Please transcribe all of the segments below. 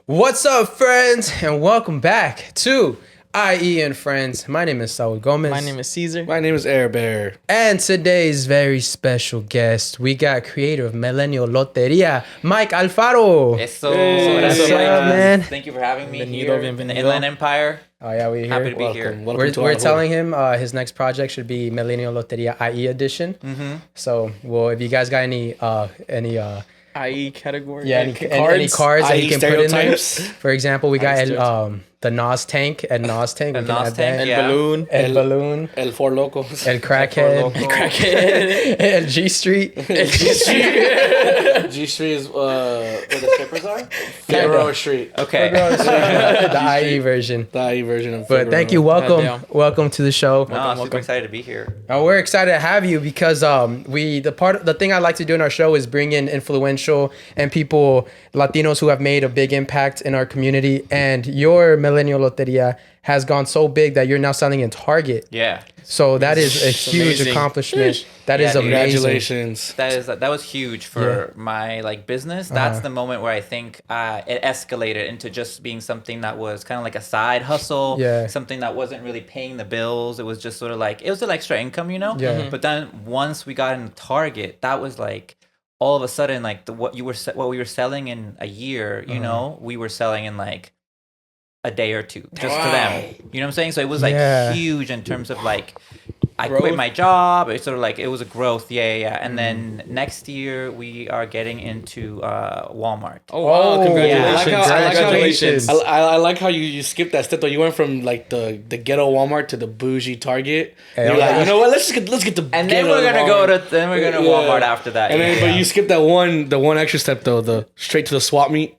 What's up, friends, and welcome back to I.E In Friends. My name is Saul V Gomez. My name is Cesar. My name is Bear. And today's very special guest, we got creator of Millennial Loteria, Mike Alfaro. Eso. Hey. What's up, man? Thank you for having me Bienvenido, here in the bienvenido. Inland Empire. Oh yeah, we're here. Happy to be here. Welcome We're telling him his next project should be Millennial Loteria I.E edition. Mm-hmm. So, well, if you guys got any I.E. category. any cards that you can put in there. For example, we got the Nas Tank and Nas Tank. The We can Nas add Tank, that. El Balloon. El Balloon. El Four Locos. El Crackhead. Crackhead. El G Street. G Street is where the strippers are. Figueroa Street. Okay. The IE version. The IE version of But thank you. Welcome to the show. No, I'm super excited to be here. We're excited to have you because the thing I like to do in our show is bring in influential and people, Latinos who have made a big impact in our community. And your Millennial Loteria has gone so big that you're now selling in Target. Yeah. So that is a huge amazing. accomplishment. That is Yeah, amazing. Congratulations. That was huge for my business. That's the moment where I think it escalated into just being something that was kind of like a side hustle. Yeah. Something that wasn't really paying the bills. It was just sort of like it was an extra income, you know. Yeah. Mhm. But then once we got into Target, that was like all of a sudden like what we were selling in a year. You know, we were selling in like a day or two just to them. You know what I'm saying? So it was like huge in terms of like I quit my job. It's sort of like it was a growth. Yeah. And then next year we are getting into Walmart. Oh, wow. Congratulations. I like how you skipped that step though. You went from like the ghetto Walmart to the bougie Target. You're like, you know what? Let's get the And ghetto then we're gonna Walmart. go to Walmart after that. And then, but you skipped that one extra step though. The straight to the swap meet.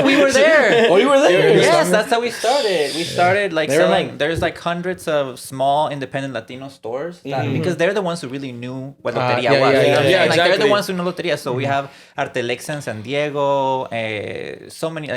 we were there. Oh, you were there. Yes, that's how we started. We started like They were selling. like- There's like hundreds of small independent Latino stores because they're the ones who really knew what Loteria was. yeah, You know what I'm yeah, saying? Like they're exactly. the ones who know Loteria. So we have Artelex in San Diego. So many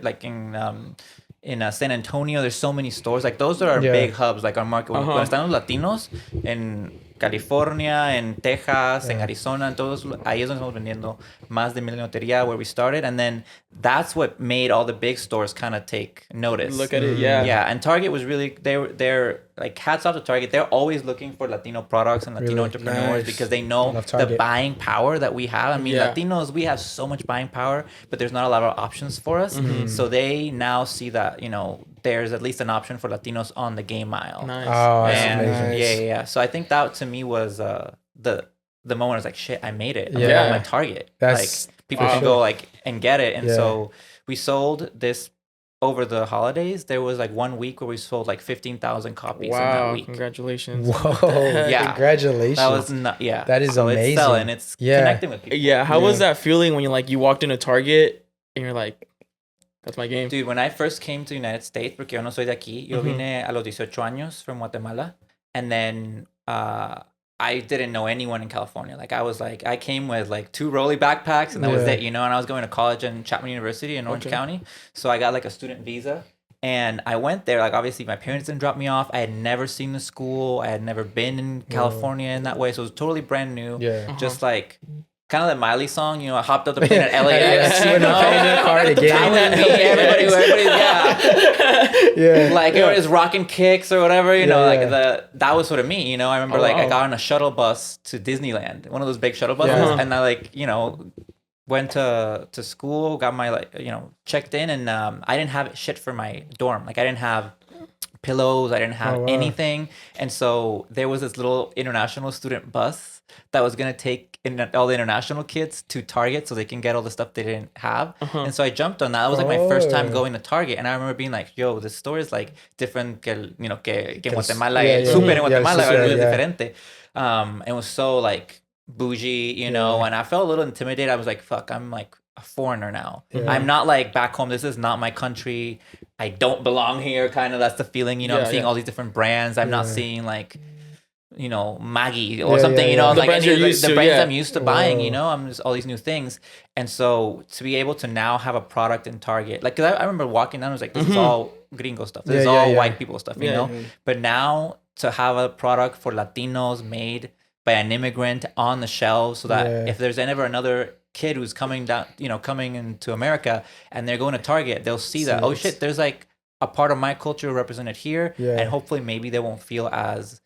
like in San Antonio. There's so many stores. Like those are our big hubs. Like our market. When están los Latinos en California, en Texas, en Arizona, en todos, ahí es donde estamos vendiendo más de Millennial Loteria, where we started, and then that's what made all the big stores kind of take notice. Look at it, yeah. Yeah, and Target was really they're like hats off to Target. They're always looking for Latino products and Latino entrepreneurs because they know the buying power that we have. I mean, Latinos, we have so much buying power, but there's not a lot of options for us. So they now see that, you know, there's at least an option for Latinos on the game aisle. Nice. Oh, that's And amazing. yeah. So I think that to me was the moment I was like, shit, I made it. Yeah. I'm at Target. That's like people can go like and get it. And so we sold this over the holidays. There was like 1 week where we sold like 15,000 copies in that Wow. week. Congratulations. Whoa. Yeah. Congratulations. That was That is so amazing. It's selling. It's connecting with people. Yeah. How was that feeling when you walked into Target and you're like, that's my game? Dude, when I first came to the United States, porque yo no soy de aquí, yo vine a los 18 años from Guatemala, and then I didn't know anyone in California. Like I came with like 2 rolly backpacks, and that was it, you know. And I was going to college in Chapman University in Orange County, so I got like a student visa, and I went there. Like obviously, my parents didn't drop me off. I had never seen the school. I had never been in California in that way, so it was totally brand new. Yeah. Just like. Kind of that Miley song, you know, I hopped up the plane at LAX. Yeah, you know? That was me. Everybody, Yeah. like everybody's rocking kicks or whatever, you know, like that was sort of me, you know. I remember I got on a shuttle bus to Disneyland, one of those big shuttle buses, and I went to school, got my checked in, and I didn't have shit for my dorm. Like I didn't have pillows, I didn't have anything, and so there was this little international student bus that was gonna take all the international kids to Target so they can get all the stuff they didn't have. And so I jumped on that. That was like my first time going to Target, and I remember being like, "Yo, this store is like different que en Guatemala. Super en Guatemala es diferente." It was so like bougie, you know, and I felt a little intimidated. I was like, "Fuck, I'm like a foreigner now. I'm not like back home. This is not my country. I don't belong here." Kind of that's the feeling, you know. I'm seeing all these different brands. I'm not seeing like, you know, Maggie or something, you know, The like brands you're used the to, brands I'm used to buying, you know, I'm just all these new things. And so to be able to now have a product in Target, like, cause I remember walking down, I was like, this is all gringo stuff. This is all white people stuff, you know? But now to have a product for Latinos made by an immigrant on the shelves so that if there's ever another kid who's coming down, coming into America, and they're going to Target, they'll see that, oh shit, there's like a part of my culture represented here, and hopefully maybe they won't feel as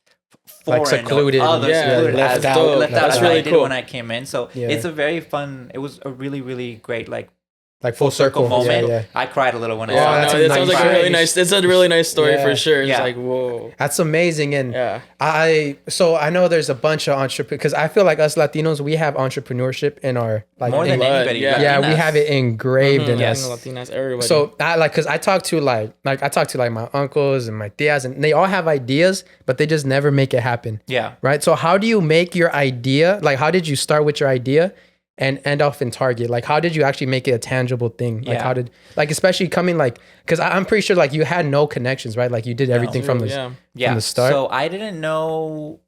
foreign, like secluded, left out. That's really cool. When I came in, so it's a very fun. It was a really, really great like full circle moment. Yeah. I cried a little when I saw saw it. It sounds like a really nice. It's a really nice story for sure. It's like whoa, that's amazing. And I know there's a bunch of entrepreneurs because I feel like us Latinos, we have entrepreneurship in our like more than anybody. Yeah, we have it engraved in us. Latinas, everybody. So because I talk to like my uncles and my tias, and they all have ideas, but they just never make it happen. Yeah. Right. So how do you make your idea? Like, how did you start with your idea? And end off in Target? Like, how did you actually make it a tangible thing? Like, how did, like, especially coming, like, because I'm pretty sure, like, you had no connections, right? Like, you did everything from the start. So I didn't know,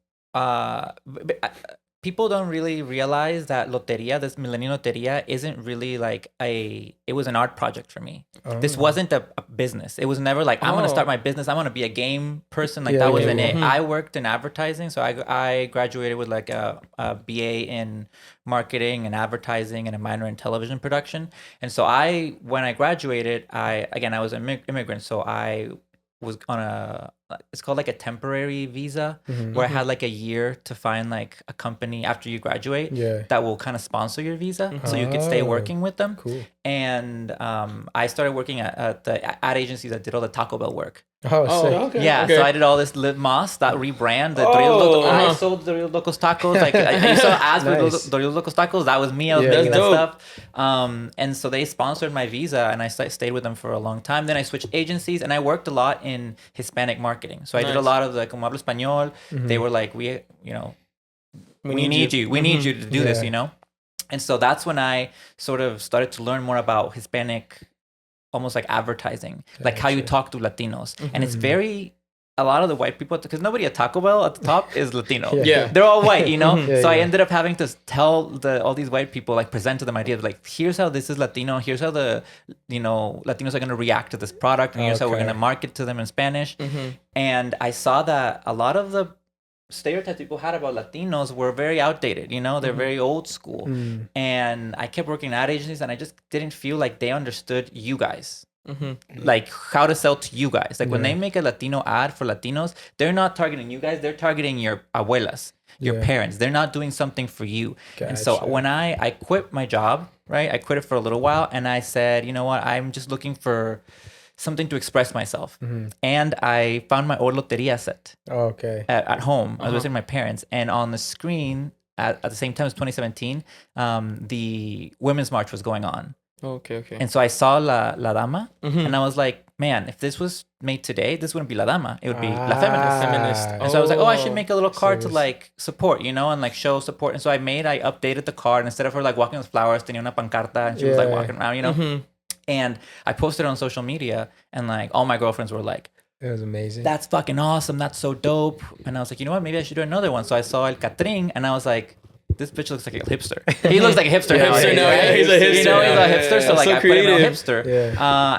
people don't really realize that Loteria, this Millennial Loteria, isn't really like it was an art project for me. This wasn't a business. It was never like, I'm going to start my business. I want to be a game person. Like that wasn't it. I worked in advertising. So I graduated with like a BA in marketing and advertising and a minor in television production. And so when I graduated, I was an immigrant. So I was on it's called like a temporary visa where I had like a year to find like a company after you graduate that will kind of sponsor your visa so you could stay working with them. Cool. And I started working at the ad agency that did all the Taco Bell work. Oh, sick. Okay. Yeah, so I did all this Live Mas, that rebrand. I sold the Doritos Locos Tacos. Like I saw ads with Doritos Locos Tacos. That was me. I was making that stuff. And so they sponsored my visa, and I stayed with them for a long time. Then I switched agencies, and I worked a lot in Hispanic marketing. So I did a lot of the como hablo español. They were like, we need you. We need you to do this, And so that's when I sort of started to learn more about Hispanic, almost like advertising, like how you talk to Latinos. And it's a lot of the white people, because nobody at Taco Bell at the top is Latino. They're all white, So I ended up having to tell all these white people, like present to them ideas like, here's how this is Latino. Here's how the, Latinos are going to react to this product. And here's how we're going to market to them in Spanish. And I saw that a lot of the stereotypes people had about Latinos were very outdated, they're very old school. And I kept working at ad agencies, and I just didn't feel like they understood you guys. Like how to sell to you guys. Like when they make a Latino ad for Latinos, they're not targeting you guys, they're targeting your abuelas, your parents. They're not doing something for you. And so when I quit my job, right, I quit it for a little while, and I said, you know what, I'm just looking for something to express myself. And I found my old Loteria set at home. I was visiting my parents, and on the screen at the same time as 2017, the Women's March was going on. Okay. And so I saw La Dama, and I was like, man, if this was made today, this wouldn't be La Dama. It would be La Feminist. And so I was like, I should make a little card to like support, and like show support. And so I updated the card. Instead of her like walking with flowers, tenía una pancarta, and she was like walking around, And I posted it on social media, and like all my girlfriends were like, it was amazing. That's fucking awesome. That's so dope. And I was like, you know what? Maybe I should do another one. So I saw El Catrín, and I was like, this bitch looks like a hipster. He looks like a hipster. Hipster now, right? He's a hipster. He's a hipster. So like, I put him on hipster.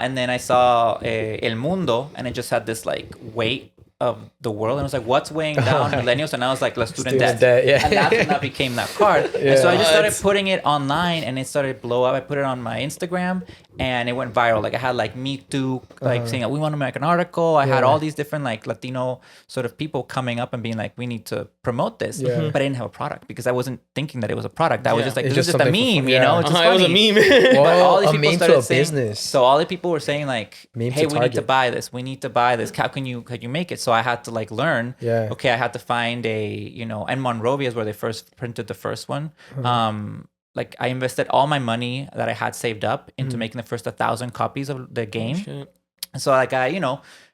And then I saw El Mundo, and it just had this like weight of the world, and I was like, what's weighing down millennials? And I was like, let's student debt. And that's when that became that card. And so I just started putting it online, and it started to blow up. I put it on my Instagram, and it went viral. Like I had like Me Too, like saying, we want to make an article. I had all these different like Latino sort of people coming up and being like, we need to promote this. But I didn't have a product because I wasn't thinking that it was a product. I was just like, this is just a meme, It's just it was a meme. But all these people started saying, business. So all the people were saying like, hey, we need to buy this. We need to buy this. How can you make it? So I had to like learn. Okay, I had to find and Monrovia is where they first printed the first one. Like I invested all my money that I had saved up into making the first 1,000 copies of the game. And so like I,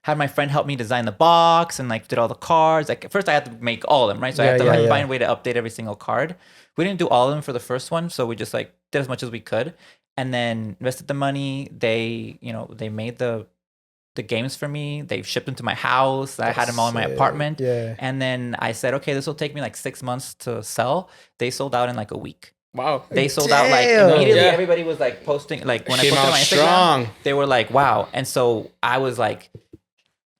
had my friend help me design the box and like did all the cards. Like first I had to make all of them, right? So I had to find a way to update every single card. We didn't do all of them for the first one, so we just like did as much as we could, and then invested the money. They, they made the games for me. They shipped them to my house. I had them all in my apartment. And then I said, okay, this will take me like 6 months to sell. They sold out in like a week. Wow. They sold out like immediately. Everybody was like posting, like when I posted on my Instagram, they were like, wow. And so I was like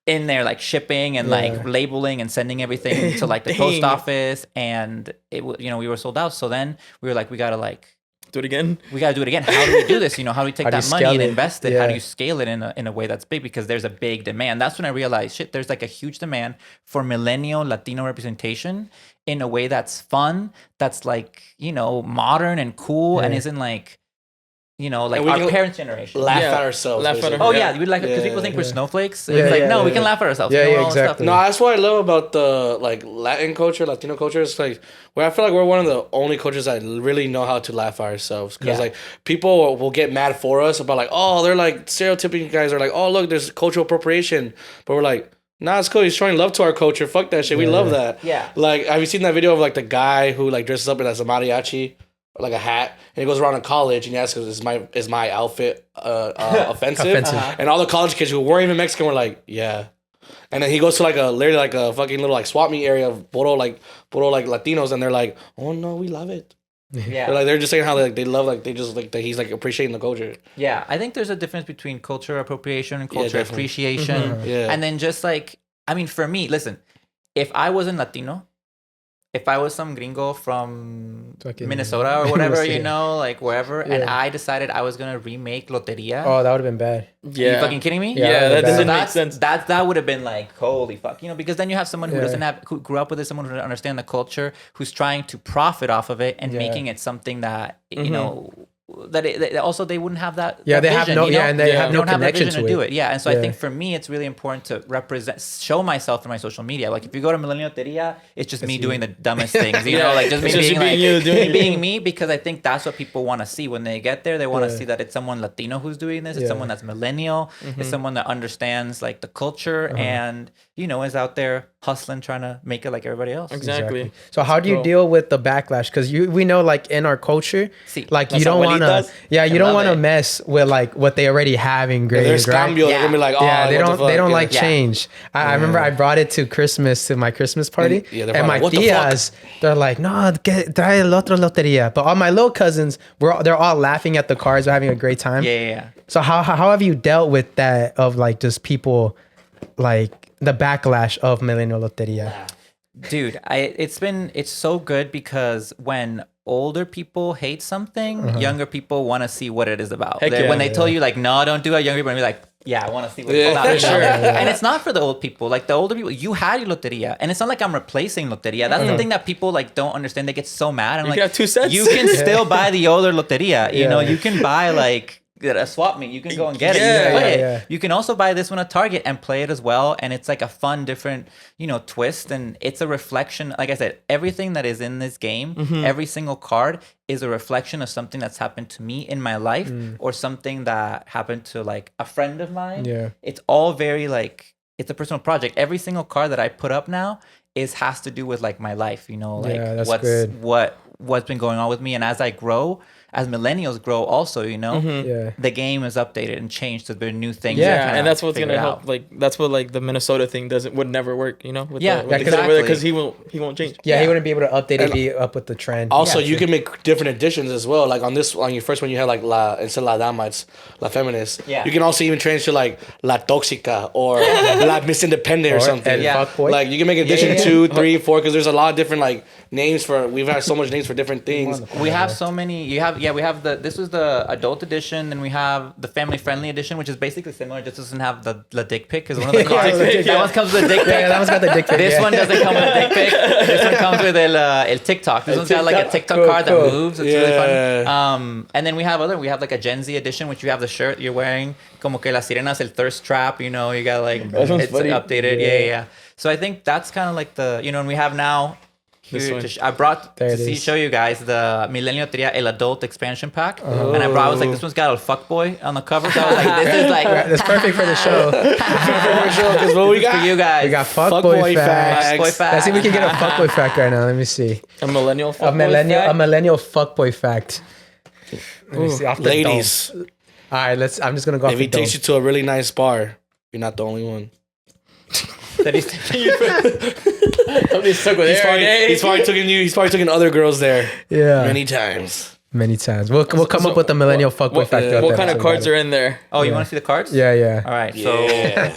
in there like shipping and like labeling and sending everything to like the post office, and it was, we were sold out. So then we were like, we gotta like Do it again. We got to do it again. How do we do this? How do we take How do that you money scale and it? invest it? Yeah. How do you scale it in a way that's big? Because there's a big demand. That's when I realized, shit, there's like a huge demand for millennial Latino representation in a way that's fun, that's like, modern and cool, and isn't like, like we our can parents' generation. Laugh Yeah. at ourselves. Laugh at basically. Oh Yeah. yeah, we like because people think we're snowflakes. Yeah, It's like yeah, we yeah. can laugh at ourselves. Yeah, yeah, all that stuff. exactly. No, that's what I love about the like Latin culture, Latino culture. It's like where I feel like we're one of the only cultures that really know how to laugh at ourselves. Because Yeah. like people will get mad for us about like, oh, they're like stereotyping you guys. Are like, oh, look, there's cultural appropriation. But we're like, nah, it's cool. He's showing love to our culture. Fuck that shit. We love that. Yeah. Like, have you seen that video of like the guy who like dresses up as a mariachi? Like a hat, and he goes around in college and he asks, "Is my outfit offensive?" Offensive. And all the college kids who weren't even Mexican were like, "Yeah." And then he goes to like literally like a fucking little like swap meet area of puro Latinos, and they're like, "Oh no, we love it." Yeah. They're just saying how like they love like they just like that he's like appreciating the culture. Yeah, I think there's a difference between culture appropriation and culture definitely. appreciation. Yeah. And then just like, I mean, for me, listen, if I wasn't Latino, if I was some gringo from Fucking Minnesota or whatever, Minnesota. like wherever, and Yeah. I decided I was going to remake Loteria. Oh, that would have been bad. Yeah. Are you fucking kidding me? Yeah, Yeah, that bad. doesn't make that's, sense. that would have been like, holy fuck, because then you have someone who Yeah. doesn't have, who grew up with it, someone who doesn't understand the culture, who's trying to profit off of it and Yeah. making it something that, that also they wouldn't have that. Yeah, that they have vision, no. Yeah, and they Yeah. have they no don't have that connection vision to to do it. it. Yeah, and so I Yeah. think for me, it's really important to show myself through my social media. Like if you go to Millennial Loteria, it's just me doing the dumbest things, Yeah. like just me It's just being you being you, doing me your being thing. me, because I think that's what people want to see when they get there. They want to Yeah. see that it's someone Latino who's doing this. It's Yeah. someone that's millennial. It's someone that understands like the culture and is out there hustling, trying to make it like everybody else. Exactly. So how do you Cool. deal with the backlash? Because we know like in our culture, Sí. like you Las don't want to, abuelitas. you I don't love want to it. mess with like what they already have engraved, There's right? cambio. They're gonna be like, oh, Yeah, they what the don't. fuck? They don't Yeah. like Yeah. change. I remember I brought it to my Christmas party, Yeah, they're and probably my like, what the fuck? tias, they're like, no, trae el otro loteria. But all my little cousins, they're all laughing at the cards, they're having a great time. Yeah. So how have you dealt with that of like just people like the backlash of Millennial Loteria? Dude, it's so good because when older people hate something, younger people want to see what it is about. Heck yeah. When they tell you like, no, don't do it, younger people are gonna be like, yeah, I want to see what it's Yeah, about. for you know? sure. And it's not for the old people. Like the older people, you had your loteria, and it's not like I'm replacing loteria. That's the thing that people like don't understand. They get so mad. I'm You like, can have two sets. you can still buy the older loteria. You know, Yeah. you can buy like a swap meet. You can go and get it. You Yeah, can play yeah, it. yeah. You can also buy this one at Target and play it as well. And it's like a fun, different, twist. And it's a reflection. Like I said, everything that is in this game, every single card is a reflection of something that's happened to me in my life or something that happened to like a friend of mine. Yeah. It's all very like, it's a personal project. Every single card that I put up now has to do with like my life, like Yeah, that's what's good. what's been going on with me. And as I grow, as millennials grow also, Yeah. the game is updated and changed. So there are new things. Yeah, that Yeah, kinda and that's what's figure gonna it help. out. Like that's what like the Minnesota thing would never work. With Yeah, the exactly. because he won't change. Yeah, he Yeah. wouldn't be able to update it, be up with the trend. Also, Yeah, you true. can make different editions as well. Like on your first one, you had like instead of La Dama, it's La Feminist. Yeah. You can also even change to like La Toxica or La Miss Independent or something. El Yeah. fuckboy. Like you can make edition yeah. 2, 3, 4 because there's a lot of different like names for. We've had so much names for different things. We have so many. We have this was the adult edition, then we have the family friendly edition, which is basically similar. Just doesn't have the dick pic because one of the cards that one comes with a dick pic. Yeah, that one's got the dick pic. This yeah. one doesn't come with a dick pic. This one comes with el TikTok. This one's got like a TikTok Cool, card cool. that moves. It's really Yeah. fun. And then we have like a Gen Z edition, which you have the shirt you're wearing, como que la sirenas el thirst trap. You got like That one's it's funny. updated. Yeah. So I think that's kind of like the and we have now. This one. I brought There to it is. show you guys the Millennial Loteria El Adult Expansion Pack, and I brought. I was like, this one's got a fuckboy on the cover. So I was like, this is like That's perfect for the show. Because what we for got? you guys. We got fuckboy facts. Fuckboy facts. Let's see if we can get a fuckboy fact right now. Let me see. A millennial. A millennial fuckboy fact. Let me see. Off the Ladies, dome. All right, I'm just gonna go off if the he takes dome. you to a really nice bar, you're not the only one. That he's taking you for- Somebody's stuck with He's probably taken other girls there Yeah, many times. many times. We'll come up with a millennial fuckboy fact. throughout What the kind of episode, cards by are in there? Oh, you want to see the cards? the way. Yeah. All right. Yeah. So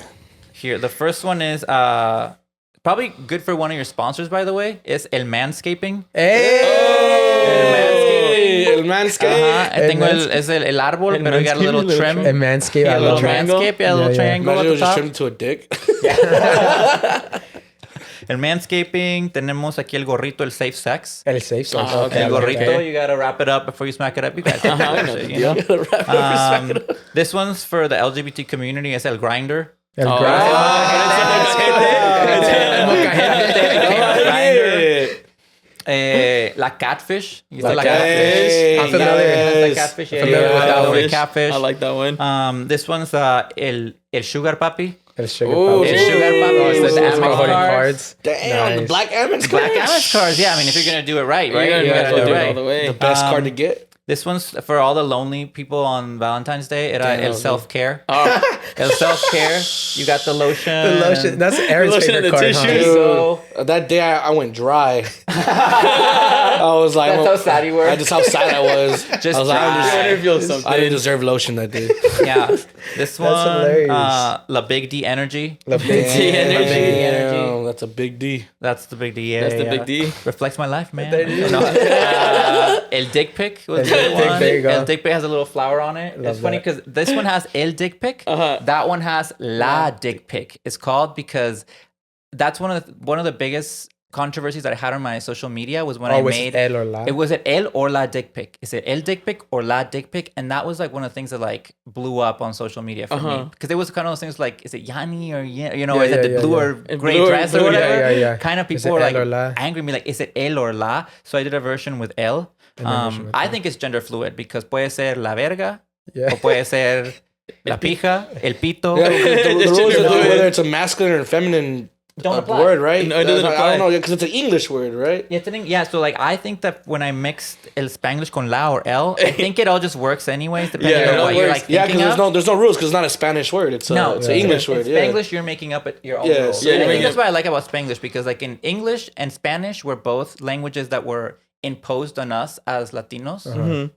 here, the first one is probably good for one of your sponsors, by the way. Is El Manscaping. Hey. Hey, El Manscaped. Tengo el árbol, pero you got a little trim. And Manscaped. Yeah, I a love little it. triangle. A little triangle Imagine at it the was just top. turned into a dick. El manscaping, tenemos aquí el gorrito, el safe sex. El safe sex. okay, El gorrito, okay. you gotta wrap it up before you smack it up. You guys know I that know shit, the you know? Right. This one's for the LGBT community. Es el grinder. El Oh, La catfish. You La said catfish. Hey, I'm familiar. yes. The catfish. Yeah, Familiar with that one. Catfish. I like that one. This one's el sugar papi. El sugar Ooh, papi. El sugar papi. Oh, With the it's Amex holding cards. Damn, the Nice. black Amex Black cards. Amex cards. Yeah, I mean, if you're gonna do it right, right? You You gotta gotta do do it it all the right. way. The best card to get. This one's for all the lonely people on Valentine's Day. Era Damn, el dude. self-care. Oh, El self-care. You got the lotion. The lotion. That's Aaron's Lotion favorite and the card. tissue. Huh? Dude, that day I went dry. I was like, That's how sad you were. Just how sad I was. Just I was like, dry. you want to feel something. I didn't deserve lotion that day. Yeah. This one, hilarious. La Big D Energy. The big D energy. Damn, that's a big D. That's the Big D. Yeah, That's the yeah. big D. Reflects my life, man. There it is. No. El Dick Pic was El the Dick Pic, one. there you go. El Dick Pic has a little flower on it. Love It's funny that. because this one has El Dick Pic. Uh-huh. That one has La Dick Pic. It's called because that's one of the biggest controversies that I had on my social media was when I was made it El or La? It was it El or La Dick Pic. Is it El Dick Pic or La Dick Pic? And that was like one of the things that like blew up on social media for me because it was kind of those things like, is it Yanni or you know, Yeah, is it the yeah, blue yeah. or And gray blue or dress or blue, whatever? yeah. Kind of Is people it were El or like La? angry at me like, is it El or La? So I did a version with El. version with I El. think it's gender fluid because puede ser la verga Yeah. o puede ser la pija, el pito. Yeah, the rules gender are fluid. whether it's a masculine or feminine Don't apply. word, right? No, it doesn't I apply. don't know, because it's an English word, right? Yeah, so like I think that when I mixed el Spanglish con la or el, I think it all just works anyways, depending Yeah, it on all what you're works. like Yeah, thinking because of. there's no rules because it's not a Spanish word. It's No, it's an English word. In Yeah. Spanglish, you're making up your own Yes. rules. Yeah, And I you're think that's making- what I like about Spanglish because like in English and Spanish were both languages that were imposed on us as Latinos.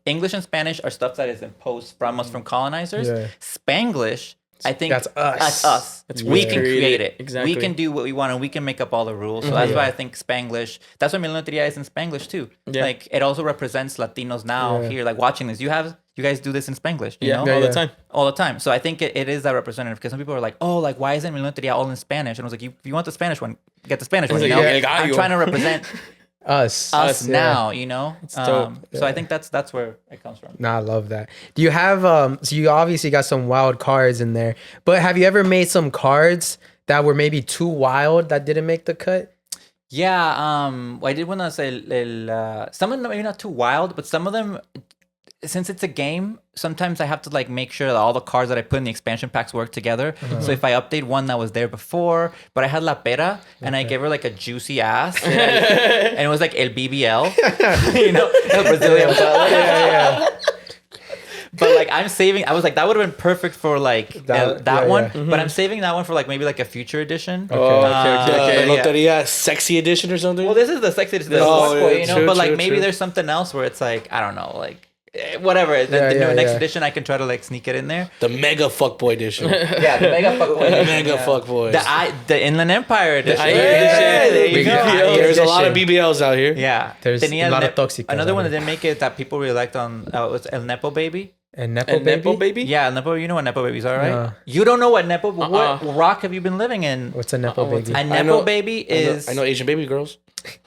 English and Spanish are stuff that is imposed from us from colonizers. Yeah. Spanglish, I think That's us. That's us. That's we weird. can create it. Exactly. We can do what we want and we can make up all the rules. So that's why I think Spanglish. That's why Millennial Loteria is in Spanglish too. Yeah. Like it also represents Latinos now Yeah. here, like watching this. You guys do this in Spanglish. You know? all Yeah. the time. All the time. So I think it is that representative because some people are like, oh, like why isn't Millennial Loteria all in Spanish? And I was like, if you want the Spanish one, get the Spanish one. like, You know? yeah, got I'm you. trying to represent Us. us yeah. now. You know. dope. So I think that's where it comes from. Nah, I love that. Do you have so you obviously got some wild cards in there, but have you ever made some cards that were maybe too wild that didn't make the cut? Yeah, I did one that's some of them maybe not too wild, but some of them, since it's a game, sometimes I have to like make sure that all the cards that I put in the expansion packs work together. So if I update one that was there before, but I had La Pera and I gave her like a juicy ass, and it was like El BBL, you know, El Brazilian butler. Yeah. But like I'm saving, I was like that would have been perfect for like That- that yeah, one, yeah. but I'm saving that one for like maybe like a future edition. Oh, okay. The yeah. Loteria Sexy Edition or something. Well, this is the sexy, this Oh, boy, yeah, you know. true, but like true, maybe true. there's something else where it's like I don't know, like whatever. The next yeah. edition, I can try to like sneak it in there. The Mega Fuckboy Edition. Yeah, the mega fuckboy. Mega Fuckboys. The Inland Empire edition. I- Yeah, there you we go. got- There's a lot of edition. BBLs out here. Yeah, There's Tenía a lot el of toxic Another out one that here. didn't make it that people really liked on was El Nepo Baby. And Nepo And baby. Nepo baby? Yeah, Nepo. You know what Nepo babies are, right? No. You don't know what Nepo? What Uh-uh. rock have you been living in? What's a Nepo what's baby? A Nepo know- Baby is. I know Asian baby girls.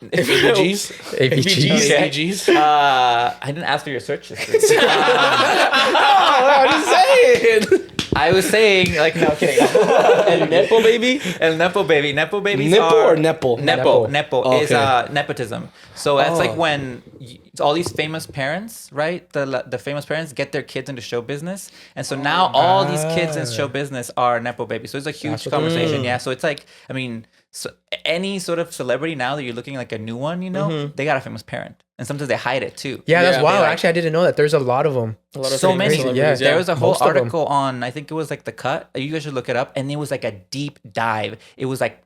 ABGs. ABGs. Okay. ABGs. I didn't ask for your search history. I'm just saying. I was saying, like, no, kidding. El Nepo baby? El Nepo Baby. Nepo babies Nipple are... or Nepal? Nepo. Nepo. Nepo is Okay. nepotism. So that's like Oh. when all these famous parents, right? The famous parents get their kids into show business. And so now all these kids in show business are Nepo babies. So it's a huge That's what- conversation. Yeah. So it's like, I mean, so any sort of celebrity now that you're looking like a new one, you know, they got a famous parent. And sometimes they hide it too. Yeah, that's Yeah, wild. they like- Actually, I didn't know that. There's a lot of them. A lot of So famous many. celebrities, Yeah, There was a whole most of 'em. article on, I think it was like The Cut. You guys should look it up. And it was like a deep dive. It was like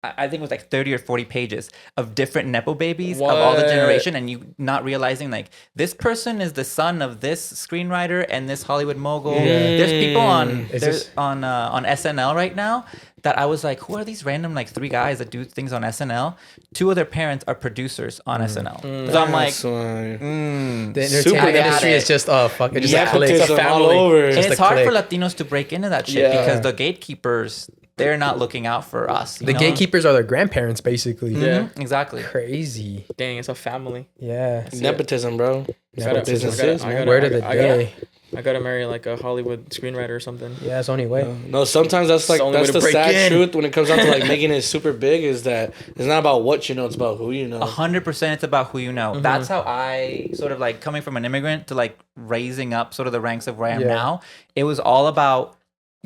I think it was like 30 or 40 pages of different Nepo babies of all the generation, and you not realizing like this person is the son of this screenwriter and this Hollywood mogul. There's people on SNL right now that I was like, who are these random like 3 guys that do things on SNL? 2 of their parents are producers on SNL. So I'm like, the entertainment industry is just fuck. It just it's a family. All over. And it's a hard clique. for Latinos to break into that shit because the gatekeepers, they're not looking out for us. The gatekeepers are their grandparents, basically. Yeah. Exactly. Crazy. Dang, it's a family. Yeah. Nepotism, bro. Businesses, I gotta- word of the day. I gotta marry like a Hollywood screenwriter or something. Yeah, it's the only way. No, sometimes that's like the only way that's to the break sad in. truth when it comes down to like making it super big is that it's not about what you know, it's about who you know. 100% it's about who you know. That's how I sort of like coming from an immigrant to like raising up sort of the ranks of where I am now. It was all about,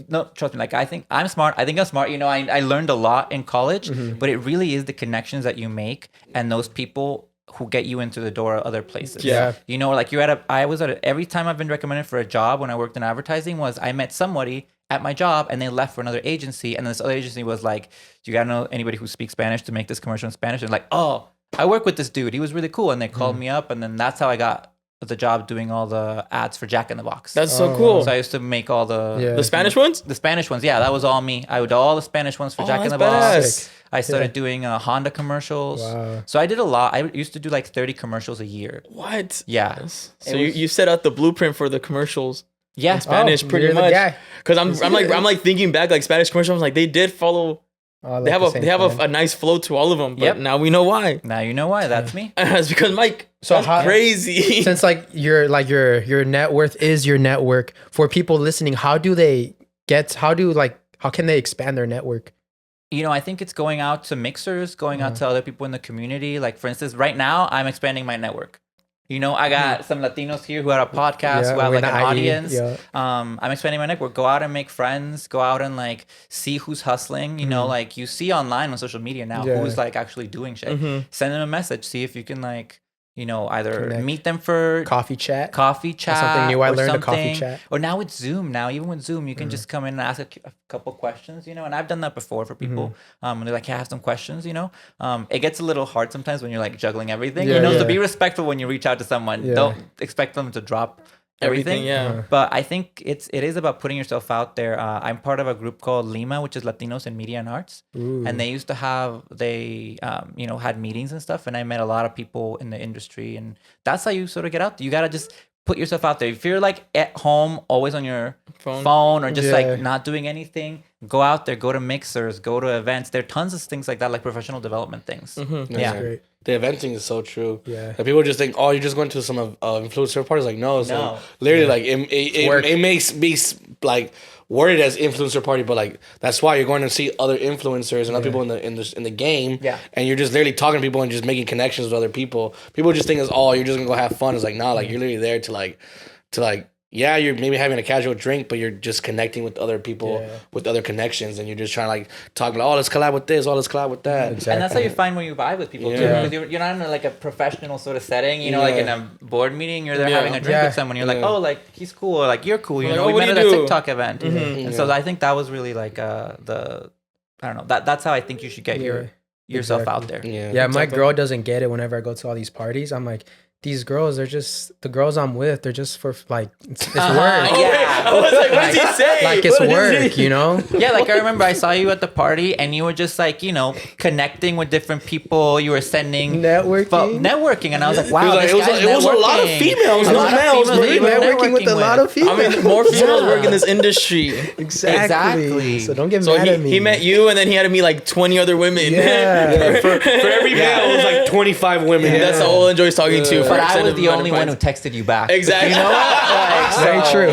no, trust me, like I think I'm smart. I think I'm smart. You know, I learned a lot in college, but it really is the connections that you make and those people who get you into the door of other places. Yeah. You know, like every time I've been recommended for a job when I worked in advertising was I met somebody at my job and they left for another agency. And this other agency was like, do you got to know anybody who speaks Spanish to make this commercial in Spanish? And like, oh, I work with this dude. He was really cool. And they called me up. And then that's how I got the job doing all the ads for Jack in the Box. That's so cool. So I used to make all The Spanish ones? the Spanish ones. Yeah, that was all me. I would do all the Spanish ones for Jack in the that's Box. I started doing Honda commercials. Wow. So I did a lot. I used to do like 30 commercials a year. What? Yeah. So you set out the blueprint for the commercials. Yeah. In Spanish, pretty you're the much. guy. Because I'm like thinking back, like Spanish commercials, like they did follow. They have a nice flow to all of them. But now we know why. Now you know why. That's me. It's because Mike. So That's crazy. Since your net worth is your network, for people listening, how can they expand their network? You know, I think it's going out to mixers, going out to other people in the community. Like, for instance, right now, I'm expanding my network. You know, I got some Latinos here who have a podcast, who have like an audience. Yeah. I'm expanding my network. Go out and make friends. Go out and like see who's hustling. You know, like you see online on social media now who's like actually doing shit. Send them a message. See if you can like, you know, either meet them for Coffee chat. That's something new I learned, a coffee chat. Or now with Zoom. Now even with Zoom, you can just come in and ask a couple questions, you know. And I've done that before for people. And they're like, hey, I have some questions, you know. It gets a little hard sometimes when you're like juggling everything. You know, so be respectful when you reach out to someone. Don't expect them to drop everything. But I think it is about putting yourself out there. I'm part of a group called Lima, which is Latinos in Media and Arts. And they used to have you know, had meetings and stuff, and I met a lot of people in the industry, and that's how you sort of get out there. You got to just put yourself out there. If you're like at home always on your phone or just like not doing anything, go out there, go to mixers, go to events. There are tons of things like that, like professional development things. That's great. The event thing is so true. Yeah. Like people just think, oh, you're just going to some influencer parties. Like, no. So literally, like, it makes me like worded as influencer party, but like that's why you're going to see other influencers and other people in the game. Yeah. And you're just literally talking to people and just making connections with other people. People just think it's you're just gonna go have fun. It's like, nah, like you're literally there to like yeah, you're maybe having a casual drink, but you're just connecting with other people with other connections, and you're just trying to like talk like, oh, let's collab with this, let's collab with that. Exactly. And that's how you find when you vibe with people too, because you're not in like a professional sort of setting, you know, like in a board meeting, you're there having a drink with someone, you're like, oh, like he's cool, or like you're cool, you know, we met at a TikTok event, and so I think that was really like I don't know, that's how I think you should get yourself out there. Yeah, my girl doesn't get it whenever I go to all these parties. I'm like, these girls, they're just the girls I'm with. They're just for like it's work. Yeah, I was like, what did he say? Like it's work, you know? Yeah, like I remember I saw you at the party and you were just like, you know, connecting with different people. You were sending networking, and I was like, wow, it was a lot of females, not males. Networking with a lot of females. I mean, more females work in this industry. Exactly. So don't get mad at me. He met you, and then he had to meet like 20 other women. Yeah. For every male, it was like 25 women. Yeah. That's all enjoys talking to. But I was the only one who texted you back. Exactly. You know what? Very true.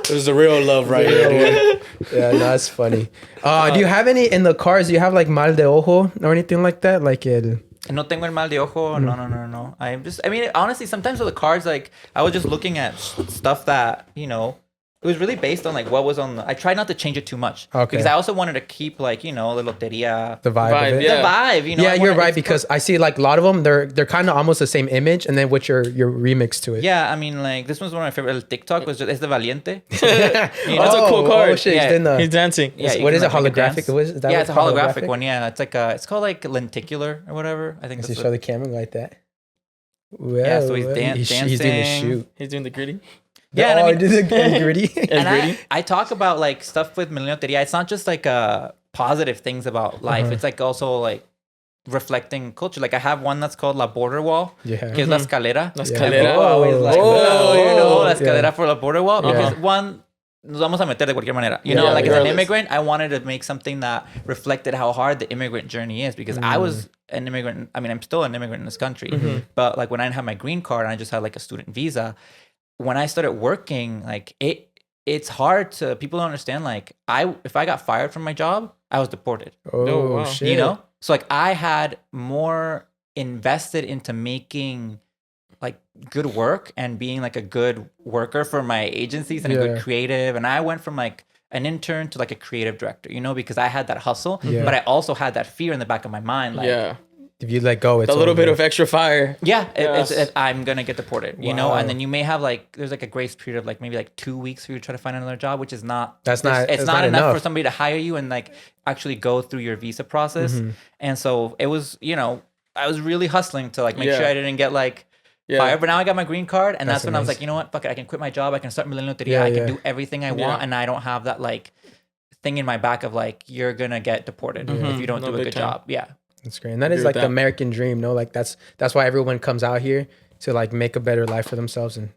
It was the real love right here, dude. Yeah, no, that's funny. Do you have any in the cars? Do you have like mal de ojo or anything like that? Like it. No tengo el mal de ojo. No. I mean, honestly, sometimes with the cards, like I was just looking at stuff that, you know, It was really based on like what was on. I tried not to change it too much because I also wanted to keep like the loteria, the vibe of it. the vibe. Yeah, you're right because I see like a lot of them. They're kind of almost the same image, and then with your remix to it. Yeah, I mean like this was one of my favorite. TikTok was just Es de Valiente. That's a cool card. Oh shit, yeah, he's dancing. Yeah, what is it? Holographic? Yeah, it's a holographic one. Yeah, it's like it's called like lenticular or whatever. I think. Does he show the camera like that? Well, yeah, so he's dancing. He's doing the shoot. He's doing the gritty. Yeah, and I mean, the gritty. And I talk about like stuff with Millennial Loteria. It's not just like positive things about life. It's like also like reflecting culture. Like I have one that's called La Border Wall. Yeah. Que es la escalera. La escalera. People always like, la escalera for La Border Wall. Because one, nos vamos a meter de cualquier manera. You know, like as an immigrant, I wanted to make something that reflected how hard the immigrant journey is because I was an immigrant. I mean, I'm still an immigrant in this country. But like when I didn't have my green card and I just had like a student visa, when I started working, like it's hard to, people don't understand. Like if I got fired from my job, I was deported. Oh, wow. Shit. You know? So like I had more invested into making like good work and being like a good worker for my agencies and a good creative. And I went from like an intern to like a creative director, you know, because I had that hustle, but I also had that fear in the back of my mind. Like, if you let go, it's a little bit of extra fire. Yeah, I'm gonna get deported, you know, and then you may have like there's like a grace period of like maybe like 2 weeks for you to try to find another job, which is not it's not enough for somebody to hire you and like actually go through your visa process. And so it was, you know, I was really hustling to like make sure I didn't get like fired. But now I got my green card, and that's when I was like, you know what, fuck it, I can quit my job, I can start Millennial Loteria, I can do everything I want, and I don't have that like thing in my back of like you're gonna get deported if you don't do a good job. Yeah. That's great. And that is like the American dream, no? Like that's why everyone comes out here to like make a better life for themselves and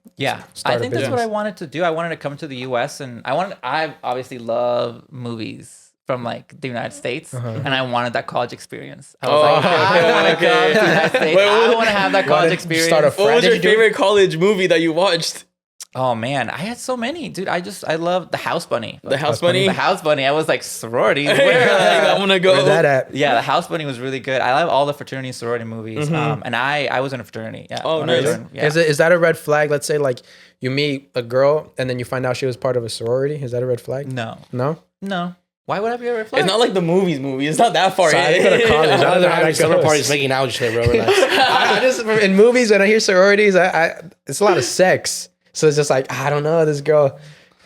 I think that's what I wanted to do. I wanted to come to the US and I obviously love movies from like the United States and I wanted that college experience. I was like, I want to come to the United States. I want to have that college experience. What was your favorite college movie that you watched? Oh man, I had so many, dude. I love the House Bunny. The House Bunny. The House Bunny. I was like sororities. I want to go. Where's that at? Yeah, the House Bunny was really good. I love all the fraternity sorority movies. And I was in a fraternity. Yeah. Oh, nice. Is that a red flag? Let's say like you meet a girl and then you find out she was part of a sorority. Is that a red flag? No. No. Why would I be a red flag? It's not like the movie. It's not that far. I go to college. I don't know how summer parties making out shit, bro. I just in movies when I hear sororities, it's a lot of sex. So it's just like, I don't know, this girl,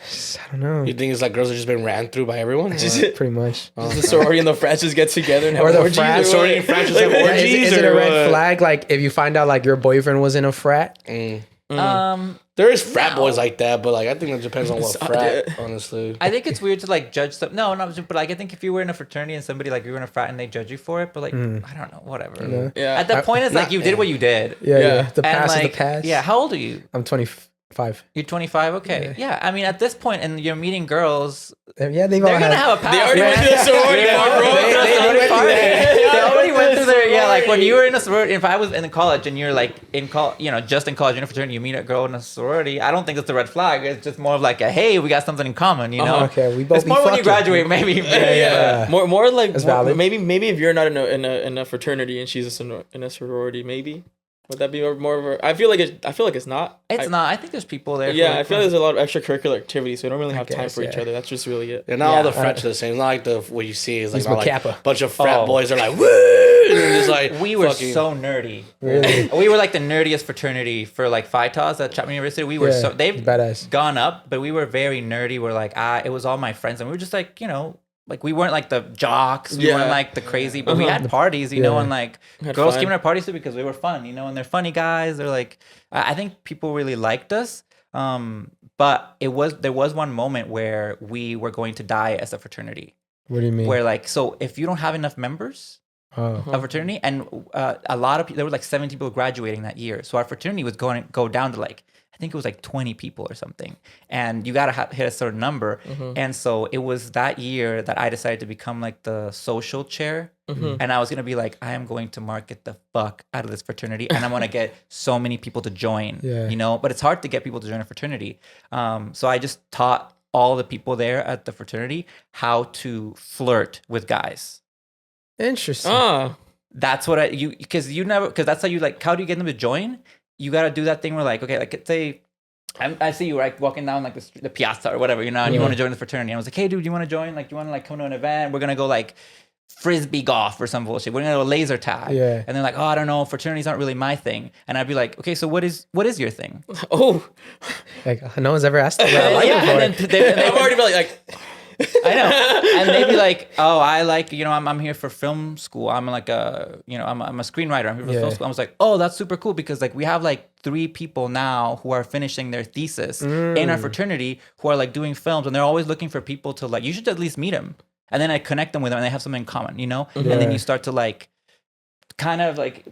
I don't know. You think it's like girls have just been ran through by everyone? Pretty much. The sorority and the frats just get together and have or the orgies? Frat, sorority and frats just have orgies? Is it a red flag, like, if you find out, like, your boyfriend was in a frat? There is frat boys like that, but like I think it depends on what frat, honestly. I think it's weird to like judge stuff. No, but like I think if you were in a fraternity and somebody like you were in a frat and they judge you for it, but like I don't know, whatever. Yeah. At that point, it's like you did what you did. Yeah. The past like, is the past. Yeah. How old are you? I'm 25. You're 25. Okay. Yeah. I mean, at this point, and you're meeting girls. Yeah, they're gonna have a past. They already went through the sorority part, They already went through there. Yeah, like when you were in a sorority. If I was in college and you're like in college, you know, just in college, in a fraternity, you meet a girl in a sorority. I don't think it's a red flag. It's just more of like a hey, we got something in common. You know. Okay, we both. It's more when you graduate, maybe. Yeah. More like maybe if you're not in a fraternity and she's in a sorority, maybe. Would that be more of a? I feel like it's not. It's not. I think there's people there. Yeah, I feel like there's a lot of extracurricular activities, so we don't really have time for each other. That's just really it. Yeah, not all the frats are the same. It's not like what you see is like, a bunch of frat boys are like, woo! And just like, we were so nerdy. Really? We were like the nerdiest fraternity for like Phi Taus at Chapman University. We were they've badass. Gone up, but we were very nerdy. We're like, it was all my friends, and we were just like, you know. Like we weren't like the jocks, we weren't like the crazy, but we had parties, you know, and like girls came to our parties too because we were fun, you know, and they're funny guys. They're like, I think people really liked us. But there was one moment where we were going to die as a fraternity. What do you mean? Where like, so if you don't have enough members of fraternity, and a lot of people, there were like 17 people graduating that year, so our fraternity was going to go down to like. I think it was like 20 people or something. And you got to hit a certain number. And so it was that year that I decided to become like the social chair. And I was going to be like, I am going to market the fuck out of this fraternity. And I'm going to get so many people to join, you know, but it's hard to get people to join a fraternity. So I just taught all the people there at the fraternity how to flirt with guys. Interesting. That's what because that's how you like, how do you get them to join? You got to do that thing where like, okay, like say I see you like walking down like the piazza or whatever, and you want to join the fraternity. I was like, hey, dude, you want to join? Like, you want to like come to an event? We're gonna go like frisbee golf or some bullshit. We're gonna go laser tag. Yeah. And they're like, oh, I don't know, fraternities aren't really my thing. And I'd be like, okay, so what is your thing? Oh, like no one's ever asked me that. And then I've already been like. I know. And they'd be like, oh, I like, I'm here for film school. I'm like I'm a screenwriter. I'm here for film school. I was like, oh, that's super cool because like we have like 3 people now who are finishing their thesis in our fraternity who are like doing films, and they're always looking for people to like, you should at least meet them. And then I connect them with them and they have something in common, And then you start to like kind of like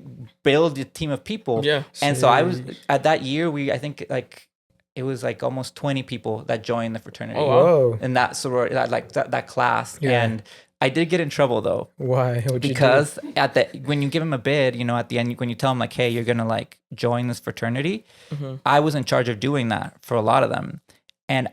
build a team of people. Yeah. And so I was at that year, I think like it was like almost 20 people that joined the fraternity. Oh, wow. In that sorority, that class. Yeah. And I did get in trouble though. Why? Because when you give them a bid, at the end, when you tell them like, hey, you're going to like join this fraternity, I was in charge of doing that for a lot of them. And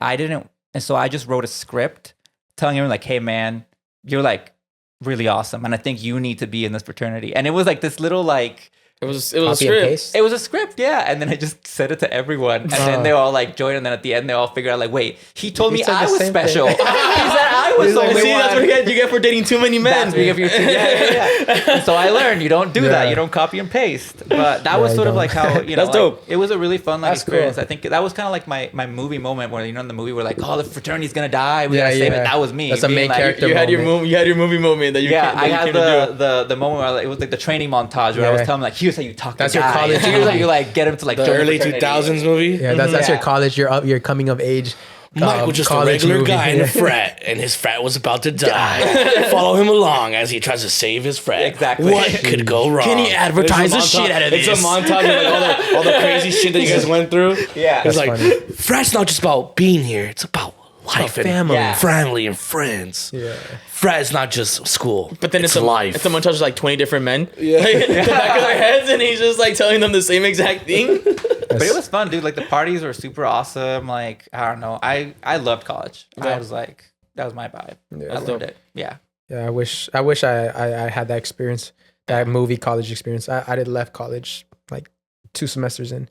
so I just wrote a script telling everyone like, hey man, you're like really awesome. And I think you need to be in this fraternity. And it was like this little like, It was a script. It was a script, yeah. And then I just said it to everyone. And then they all like joined. And then at the end, they all figured out like, wait, he told me I was special. He said I was the only one. That's what you get for dating too many men. Yeah. So I learned you don't do that. You don't copy and paste. But that was sort of like how, that's dope. It was a really fun like experience. Cool. I think that was kind of like my movie moment where, in the movie we're like, oh, the fraternity's going to die. We got to save it. That was me. That's a main character You had your movie moment that you I had the moment where it was like the training montage where I was telling him like, here's how you talk to guys. College. You like get him to like the early 2000s movie. Yeah, that's your college. You're coming of age. Mike was just a regular guy in a frat, and his frat was about to die. Follow him along as he tries to save his frat. Exactly. What could go wrong? Can he advertise the shit out of this? It's a montage of like all the crazy shit that you guys went through. Yeah, it's like frat's not just about being here; it's about life and family, family and friends. Yeah. Frat is not just school, but then it's life. It's a montage of like 20 different men. Yeah. Like, the back of their heads, and he's just like telling them the same exact thing. But it was fun, dude. Like the parties were super awesome. Like, I don't know. I loved college. Yeah. I was like, that was my vibe. Yeah, I loved it. Yeah. Yeah. I wish I had that experience, that movie college experience. I did left college like 2 semesters in,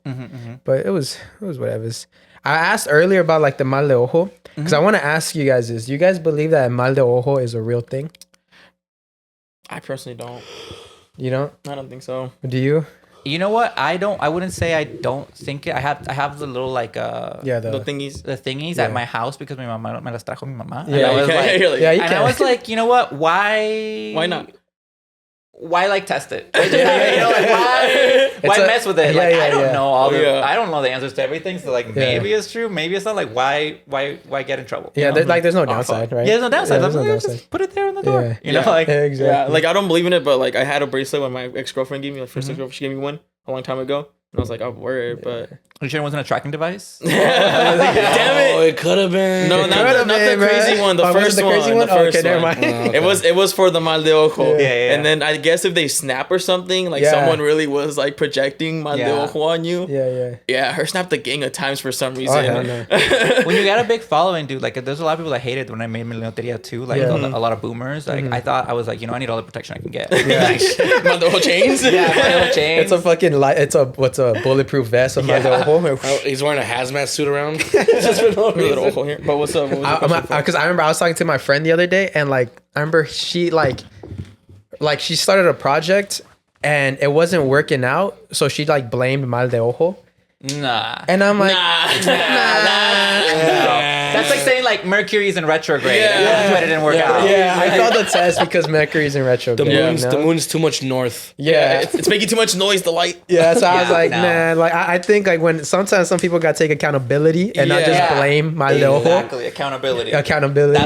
but it was whatever. I asked earlier about like the mal de ojo because I want to ask you guys this. Do you guys believe that mal de ojo is a real thing? I personally don't. You don't? I don't think so. Do you? You know what? I wouldn't say I don't think it. I have the little like the thingies at my house because my mamá me las trajo mi mamá. Yeah, and I was like, you know what? Why not? Why like test it? Why mess with it? I don't know I don't know the answers to everything. So like maybe it's true, maybe it's not. Like why get in trouble? Yeah, there's no downside, right? Yeah, there's no downside. Just put it there on the door. Exactly. Like I don't believe in it, but like I had a bracelet when my ex-girlfriend gave me, like first ex-girlfriend, she gave me one a long time ago. And I was like, oh, word, but... Are you sure it wasn't a tracking device? Damn it! Oh, it could have been. No, not the crazy one. The first one. Okay, never mind. It was for the mal de ojo. Yeah. And then I guess if they snap or something, like someone really was like projecting mal de ojo on you. Yeah, her snapped a gang of times for some reason. Oh, no. When you got a big following, dude, like there's a lot of people that hated when I made Millennial Loteria too. Like a lot of boomers. Like I was like, I need all the protection I can get. Mal de ojo chains? Yeah, mal de ojo chains. It's a fucking what's a bulletproof vest of mal de ojo. He's wearing a hazmat suit around. Just for no reason. Here. But what's up? Because I remember I was talking to my friend the other day, and like I remember she like she started a project and it wasn't working out, so she like blamed mal de ojo. Nah. And I'm like, nah. That's like saying like Mercury's in retrograde. That's why it didn't work out. Yeah, I failed the test because Mercury's in retrograde. The moon's too much north. Yeah, it's making too much noise. The light. Yeah, so I was like, nah. Like I think like when sometimes some people gotta take accountability and not just blame mal de ojo. Exactly, accountability. That's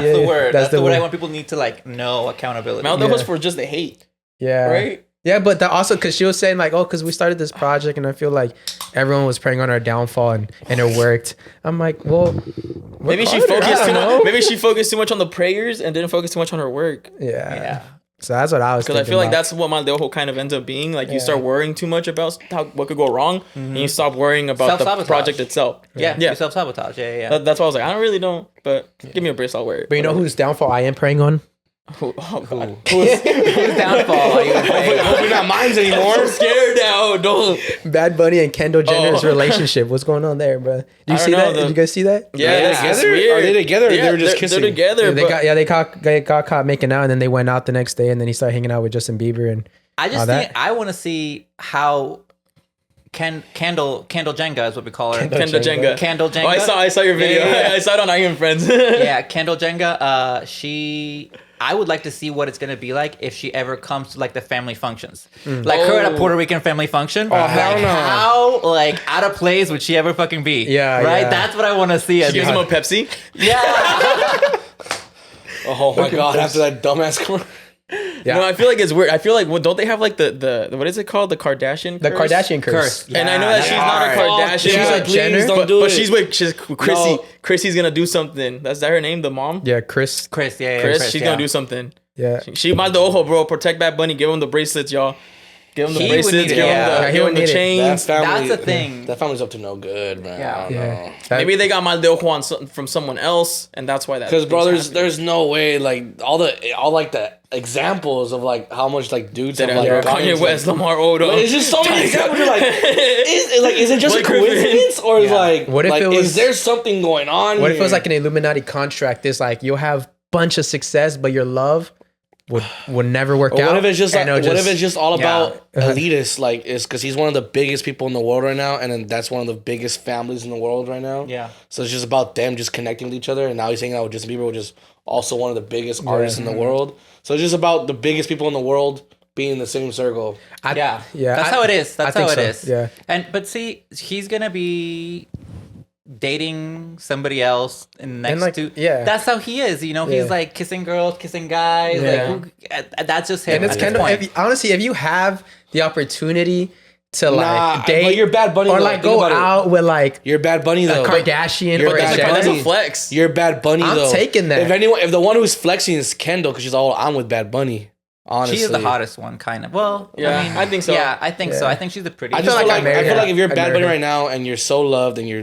the word. That's the word I want people need to like know. Accountability. Mal de ojo's for just the hate. Yeah. Right. Yeah, but that also because she was saying like, oh, because we started this project and I feel like everyone was praying on our downfall and it worked. I'm like, well, maybe she focused too much. Maybe she focused too much on the prayers and didn't focus too much on her work. Yeah. So that's what I was thinking. Because I feel like that's what mal de ojo kind of ends up being. Like you start worrying too much about what could go wrong, and you stop worrying about the project itself. Yeah. You self-sabotage. Yeah. That's why I was like, I really don't. But give me a brace, I'll wear it. But you know whose downfall I am praying on? Oh God. Whose downfall are you praying on? Hopefully not mine's anymore. I'm so scared. now. Don't. Bad Bunny and Kendall Jenner's relationship. What's going on there, bro? Do you see that? Did you guys see that? Yeah, that's weird. Are they together? Or they were just kissing. They're together. They got caught making out, and then they went out the next day, and then he started hanging out with Justin Bieber and. I just think I want to see how Candle Jenga is what we call her. Candle Jenga. Candle Jenga. Oh, I saw your video. Yeah. I saw it on I.E In Friends. Yeah, Candle Jenga. I would like to see what it's gonna be like if she ever comes to like the family functions, like her at a Puerto Rican family function. Oh hell no! How like out of place would she ever fucking be? Yeah, right. Yeah. That's what I want to see. She gives him a Pepsi. Yeah. Oh my god! After that dumbass commercial. Yeah. No, I feel like it's weird. I feel like don't they have like the what is it called? The Kardashian The curse? Kardashian curse. And I know that she's not a Kardashian. She's a Jenner. But she's with Chrissy. No. Chrissy's gonna do something. That's that her name, the mom? Yeah, Chris. Yeah. Chris, she's gonna do something. Yeah. She mal de ojo, bro. Protect Bad Bunny. Give him the bracelets, y'all. Give him the bracelets. Give him the chains. That's the thing. That family's up to no good, man. Yeah. Maybe they got mal de ojo from someone else, and that's why that. Because brothers, there's no way like all like the examples of like how much like dudes have like Kanye West, Lamar Odom. It's just so many examples. You're like, is it just a coincidence or is like what if like, it was, is there something going on? What if it was like an Illuminati contract? It's like you'll have bunch of success, but your love would never work out. What if it's just like, what if it's just all about elitists? Like, it's because he's one of the biggest people in the world right now, and then that's one of the biggest families in the world right now. Yeah. So it's just about them just connecting with each other, and now he's hanging out with Justin Bieber, which is also one of the biggest artists in the world. So it's just about the biggest people in the world being in the same circle. Yeah. That's how it is. That's how it is. Yeah. But see, he's gonna be dating somebody else in the next that's how he is, he's like kissing girls, kissing guys, that's just him. And it's kind of honestly, if you have the opportunity to like date, but you're Bad Bunny, or like go out with like you're Bad Bunny though, a Kardashian or a Jenner. That's a flex. You're Bad Bunny though. I'm taking that. If the one who's flexing is Kendall, because she's all I'm with Bad Bunny. Honestly, she is the hottest one, kind of. Well, yeah, I think so. Yeah, I think so. I think she's the prettiest. I feel like if you're Bad Bunny right now and you're so loved and you're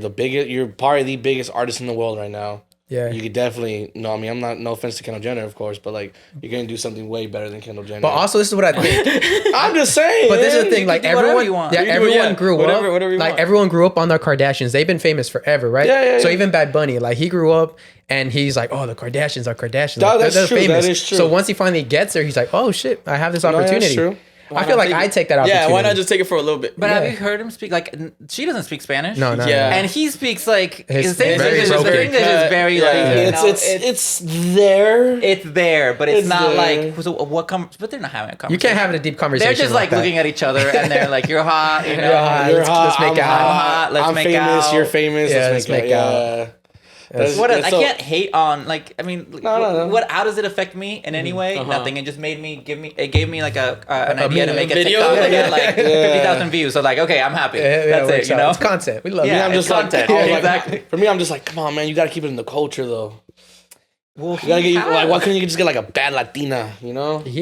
probably the biggest artist in the world right now. Yeah, you could definitely. No, I mean, no offense to Kendall Jenner, of course, but like you're gonna do something way better than Kendall Jenner. But also, this is what I think. I'm just saying. But this is the thing, like everyone, everyone grew up. Like everyone grew up on the Kardashians. They've been famous forever, right? Yeah. So even Bad Bunny, like he grew up and he's like, oh, the Kardashians are Kardashians. That's they're true. famous. That is true. So once he finally gets there, he's like, oh shit, I have this opportunity. That's true. I feel like I take that opportunity. Yeah, why not just take it for a little bit? But have you heard him speak? Like, she doesn't speak Spanish. No. And he speaks like his English is very like it's there. It's there, but it's not there. Like so what comes. But they're not having a conversation. You can't have a deep conversation. They're just like looking at each other, and they're like, "You're hot. You're hot. Let's make out. Let's make out. Famous. You're famous. Yeah, let's make out." I can't hate on like I mean no. What how does it affect me in any way? Nothing. It just gave me like an idea to make a video TikTok that got like 50,000 views. So like okay, I'm happy. That's it. It's content. We love it. Yeah, I'm just content. Exactly. For me, I'm just like, come on, man, you gotta keep it in the culture though. Well, you gotta get why couldn't you just get like a bad Latina? He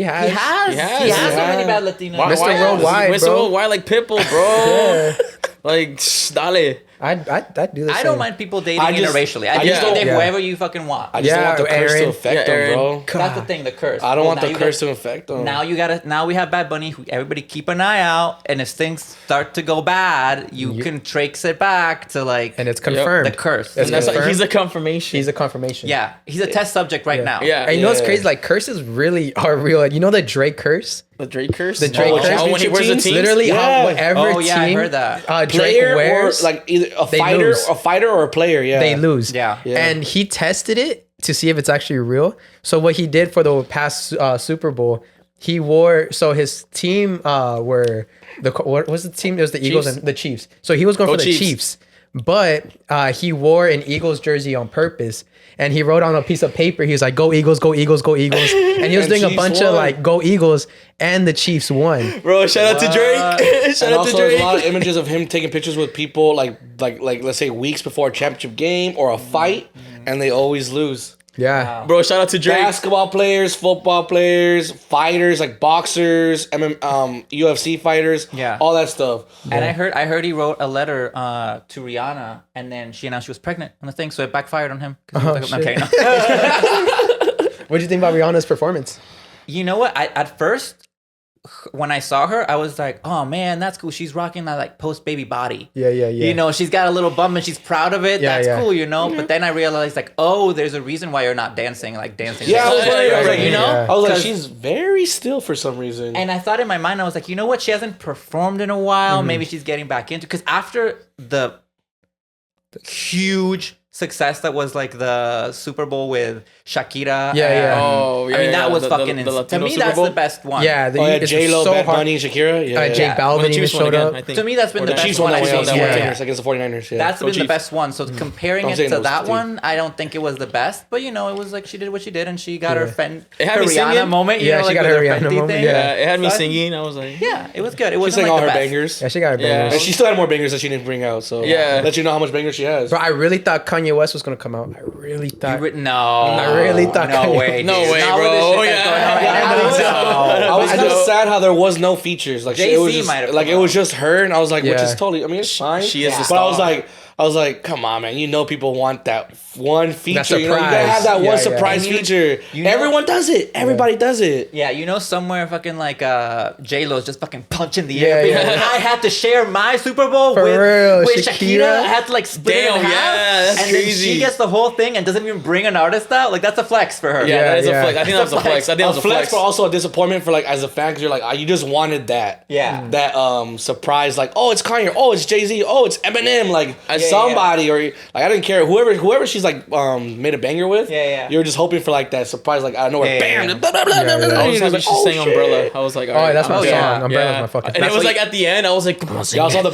has so many bad Latinas. Mr. Worldwide, Mr. Worldwide, like Pitbull, bro. Like, dale. I do this. I don't mind people dating interracially. I just date whoever you fucking want. I just don't want the curse to affect them, bro. That's the thing, the curse. I don't want the curse to affect them. Now we have Bad Bunny. Everybody keep an eye out, and if things start to go bad, you can trace it back to like. And it's confirmed. The curse. And that's like, he's a confirmation. Yeah, he's a test subject right now. Yeah. And you know what's crazy? Like curses really are real. Like, you know the Drake curse? The Drake curse? The Drake curse. When he wears the teams? Literally, whatever team I heard that. Drake wears, or like either a fighter or a player, they lose. Yeah. And he tested it to see if it's actually real. So what he did for the past Super Bowl, he wore, so his team were what was the team? It was the Eagles and the Chiefs. So he was going for the Chiefs. But he wore an Eagles jersey on purpose, and he wrote on a piece of paper. He was like, "Go Eagles, go Eagles, go Eagles," and he was doing a bunch of like "Go Eagles," and the Chiefs won. Bro, shout out to Drake. Shout out to Drake. There's a lot of images of him taking pictures with people like let's say weeks before a championship game or a fight, and they always lose. Yeah, bro. Shout out to Drake. Basketball players, football players, fighters like boxers, UFC fighters, all that stuff. And I heard he wrote a letter to Rhianna, and then she announced she was pregnant on the thing, so it backfired on him. Okay, no. What do you think about Rihanna's performance? You know what? At first, when I saw her, I was like, oh man, that's cool. She's rocking that like post baby body. Yeah. You know, she's got a little bump and she's proud of it. Yeah, That's cool, you know. But then I realized like, oh, there's a reason why you're not dancing. Yeah, I was like, you know, I was like, she's very still for some reason. And I thought in my mind, I was like, you know what? She hasn't performed in a while. Maybe she's getting back into, because after the huge success that was like the Super Bowl with Shakira. Oh, yeah. I mean, that was fucking insane. To me, that's the best one. Yeah, J-Lo, Bad Bunny, Shakira. Jake Balvin even showed up. To me, that's been the best one. Against the 49ers. That's been the best one. So comparing it to that one, I don't think it was the best. But, you know, it was like she did what she did and she got her Rihanna moment. Yeah, she got her Rihanna moment. Yeah, it had me singing. I was like... Yeah, it was good. It wasn't like all her best. bangers. Yeah, she got her bangers. And she still had more bangers that she didn't bring out. So let you know how much bangers she has. Bro, I really thought Kanye West was going to come out. I really thought. I really thought. No way, bro. I was kind of sad how there was no features. Like it was just, it was just her, and I was like, which is totally. I mean, it's fine. She is the but star. I was like, come on, man. You know, people want that one feature. You gotta have that one surprise feature. Everyone does it. Everybody does it. Yeah, you know, somewhere fucking like J-Lo's just fucking punching the air. I had to share my Super Bowl with Shakira. I had to like split it in half. That's and crazy. Then she gets the whole thing and doesn't even bring an artist out. Like, that's a flex for her. Yeah, that is a flex. I think that was a flex. I think that was a flex. But also a disappointment for like as a fan, because you're like, you just wanted that. Yeah. That surprise, like, oh, it's Kanye, oh, it's Jay-Z, oh, it's Eminem, like somebody, or like I didn't care whoever she's like made a banger with. You're just hoping for like that surprise, like out of nowhere, bam. I was happy she sang Umbrella. I was like, oh, that's my song. Umbrella's my fucking. And it was like at the end, I was like, come on, you guys saw the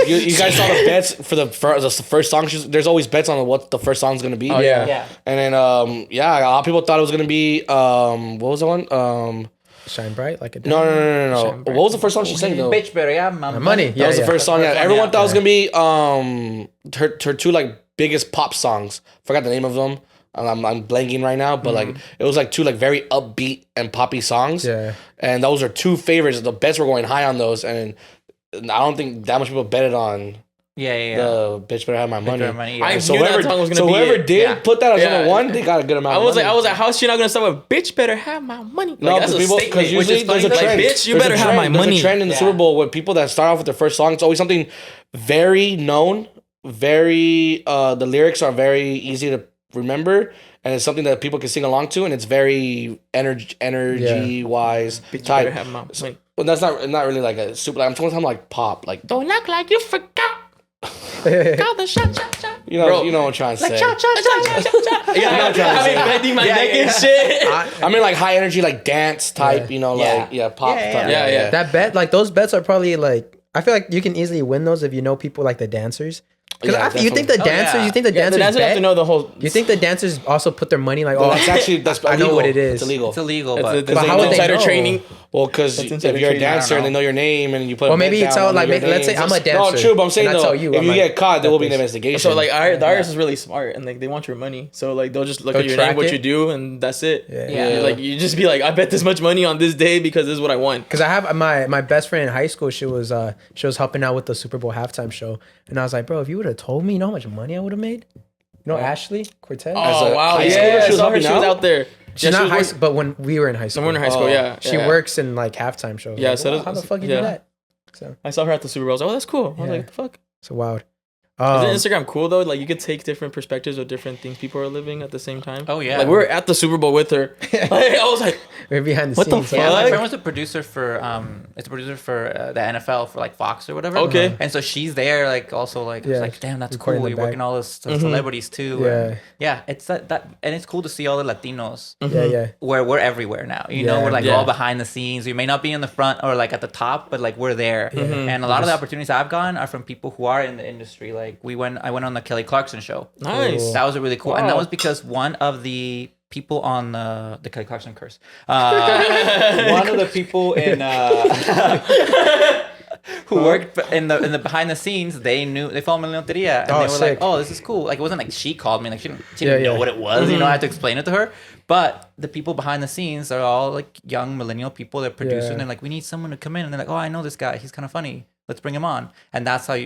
bets for the first song. There's always bets on what the first song's gonna be. Oh yeah. And then a lot of people thought it was gonna be what was the one? Shine Bright, like a no. What was the first song she sang though? Bitch better have my money. That was the first song. Yeah, everyone thought it was gonna be her two like biggest pop songs. Forgot the name of them. I'm blanking right now, but like it was like two like very upbeat and poppy songs. Yeah. And those are two favorites. The bets were going high on those, and I don't think that much people betted on. The bitch better have my money. I knew that song was gonna be whoever did put that as number one, they got a good amount. I was like, how's she not gonna start with "Bitch better have my money"? No, that's a statement. Because usually there's a trend. Bitch, you better have my money. There's a trend in the Super Bowl with people that start off with their first song. It's always something very known, very the lyrics are very easy to remember, and it's something that people can sing along to, and it's very energy wise type. Well, that's not really like a super. I'm talking like pop, like don't act like you forgot. Got the shot. You know what I'm trying to say. Yeah, bending my neck and shit. I mean, like high energy, like dance type. You know, like pop. Yeah. That bet, like those bets are probably like. I feel like you can easily win those if you know people like the dancers. Because you think the dancers, the dancers have to know the whole. You think the dancers also put their money like, that's I know what it is. It's illegal. It's illegal, but how would they know? Training. Well, because if you're a dancer and they know your name and you put. Well, maybe you tell like let's say I'm a dancer. No, true, but I'm saying though, if you get caught, there will be an investigation. So like, the artist is really smart and like they want your money, so like they'll just look at your name, what you do, and that's it. Yeah. Like you just be like, I bet this much money on this day because this is what I want. Because I have my best friend in high school. She was helping out with the Super Bowl halftime show, and I was like, bro, if you would have told me, you know how much money I would have made. You know Ashley Cortez? Oh wow, yeah, she was out there. She's not high school, but when we were in high school. When we were in high school, yeah. She works in like halftime shows. Yeah, like, so how the fuck you do that? So I saw her at the Super Bowl. I was like, oh, that's cool. I was like, what the fuck? So wild. Isn't Instagram cool though? Like you could take different perspectives of different things people are living at the same time. Oh yeah. Like we were at the Super Bowl with her. Like, I was like, we're behind the what scenes. The fuck? Yeah, my friend was a producer for the NFL for like Fox or whatever. Okay. And so she's there like also like it's like damn, that's recording cool. You're working all those celebrities too. Yeah. And, it's that and it's cool to see all the Latinos. Yeah. Where we're everywhere now. You know, we're like all behind the scenes. We may not be in the front or like at the top, but like we're there. And a lot of the opportunities I've gotten are from people who are in the industry. Like I went on the Kelly Clarkson show. Nice. That was a really cool. Wow. And that was because one of the people on the Kelly Clarkson curse. One of the people in who worked in the behind the scenes, they followed Millennial Loteria, and they were like, "Oh, this is cool." Like it wasn't like she called me, like she didn't know what it was. You know, I had to explain it to her. But the people behind the scenes are all like young millennial people. They're producers, and they're like, "We need someone to come in," and they're like, "Oh, I know this guy. He's kind of funny. Let's bring him on." And that's how I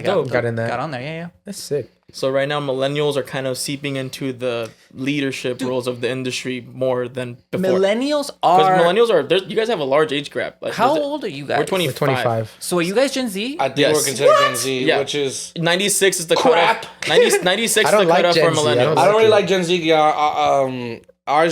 got on there. Yeah. That's sick. So right now, millennials are kind of seeping into the leadership roles of the industry more than before. Millennials Because are. millennials are. You guys have a large age gap. Like, How old are you guys? We're 25. 25. So are you guys Gen Z? I think Yes. we're considered Gen Z, Yeah. which is 96 is the crap. cutoff. 96 I is don't the like cutoff Gen for Z. millennials. I don't really like Gen Z. Yeah, our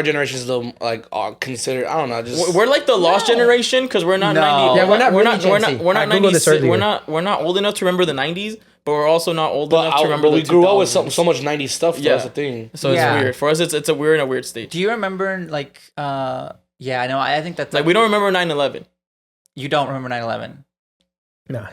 generation is still like considered. I don't know. Just We're like the lost generation because we're not No. 90. Yeah, we're not We're really not. Gen We're Z. not. We're I not Googled this 96. earlier. We're not old enough to remember the 90s, but we're also not old enough to remember but the we grew up with 2000s. so much 90s stuff. Yeah. That's the thing. So it's Yeah. weird for us. It's a weird in a weird state. Do you remember like? Yeah, I know. I think that's Like we don't remember 9/11. You don't remember 9/11. Nah.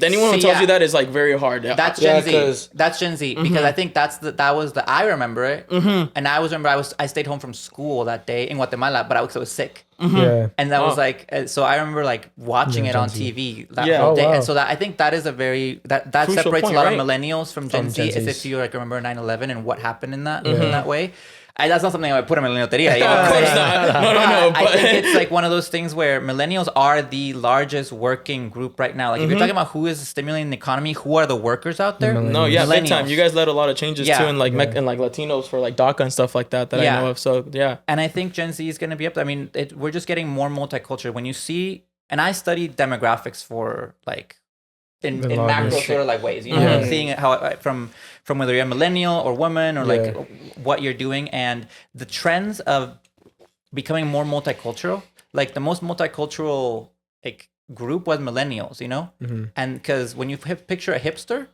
Anyone who See, tells yeah. you that is like very hard. That's Yeah, Gen Z. 'cause- That's Gen Z because I think that was the I remember it, and I stayed home from school that day in Guatemala, but I was sick, Yeah. and that was Oh. like so I remember like watching Yeah, it Gen on Z. TV that Yeah. whole Oh, day, wow. and so that I think that is a very that Crucial separates point, a lot right? of millennials from Gen Z Gen is Zs. if you like remember 9/11 and what happened in that way. That's not something I would put in Millennial Loteria. Of course not. No. I But think it's like one of those things where millennials are the largest working group right now. Like if you're talking about who is stimulating the economy, who are the workers out there? Millennials. no, yeah, big Millennials. time. You guys led a lot of changes Yeah. too, and like and like Latinos for like DACA and stuff like that Yeah. I know of. So yeah. And I think Gen Z is going to be up there. I mean, we're just getting more multicultural. When you see, and I studied demographics for like in The macro largest. sort of like ways, you know, Yeah. like seeing it how from whether you're a millennial or woman or like what you're doing and the trends of becoming more multicultural. Like the most multicultural like group was millennials, you know, and because when you picture a hipster.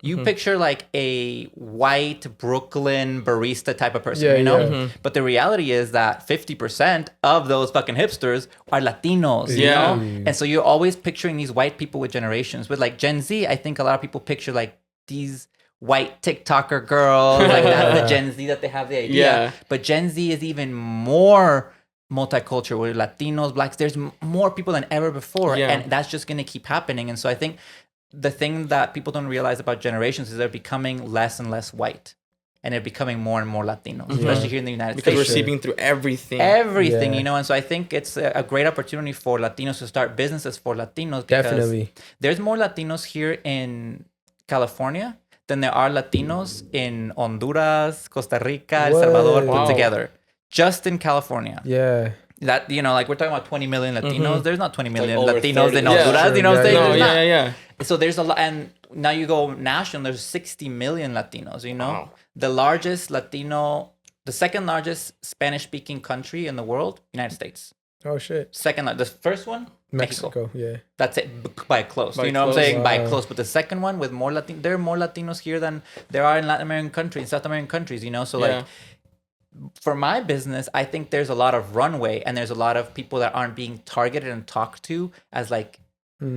You picture like a white Brooklyn barista type of person, Yeah, you know? yeah. But the reality is that 50% of those fucking hipsters are Latinos, you Yeah. know? And so you're always picturing these white people with generations. With like Gen Z, I think a lot of people picture like these white TikToker girls, like that's the Gen Z that they have the idea. Yeah. But Gen Z is even more multicultural with Latinos, blacks. There's more people than ever before. Yeah. And that's just going to keep happening. And so I think the thing that people don't realize about generations is they're becoming less and less white. And they're becoming more and more Latino, especially here in the United Because States. we're seeping through everything. Everything, Yeah. you know, and so I think it's a great opportunity for Latinos to start businesses for Latinos. Because Definitely. there's more Latinos here in California than there are Latinos in Honduras, Costa Rica, El Salvador Wow. put together. Just in California. Yeah. That, you know, like we're talking about 20 million Latinos. There's not 20 million over Latinos 30. in Yeah, Honduras, sure, you know what I'm saying? yeah, No, There's not. yeah. So there's a lot, and now you go national. There's 60 million Latinos. You know, Wow. the second largest Spanish-speaking country in the world, United States. Oh shit. The first one, Mexico. Mexico. Yeah. That's it by close. By You know what I'm close. saying? By Wow. close. But the second one with more there are more Latinos here than there are in Latin American countries, South American countries. You know, so Yeah. like for my business, I think there's a lot of runway and there's a lot of people that aren't being targeted and talked to as like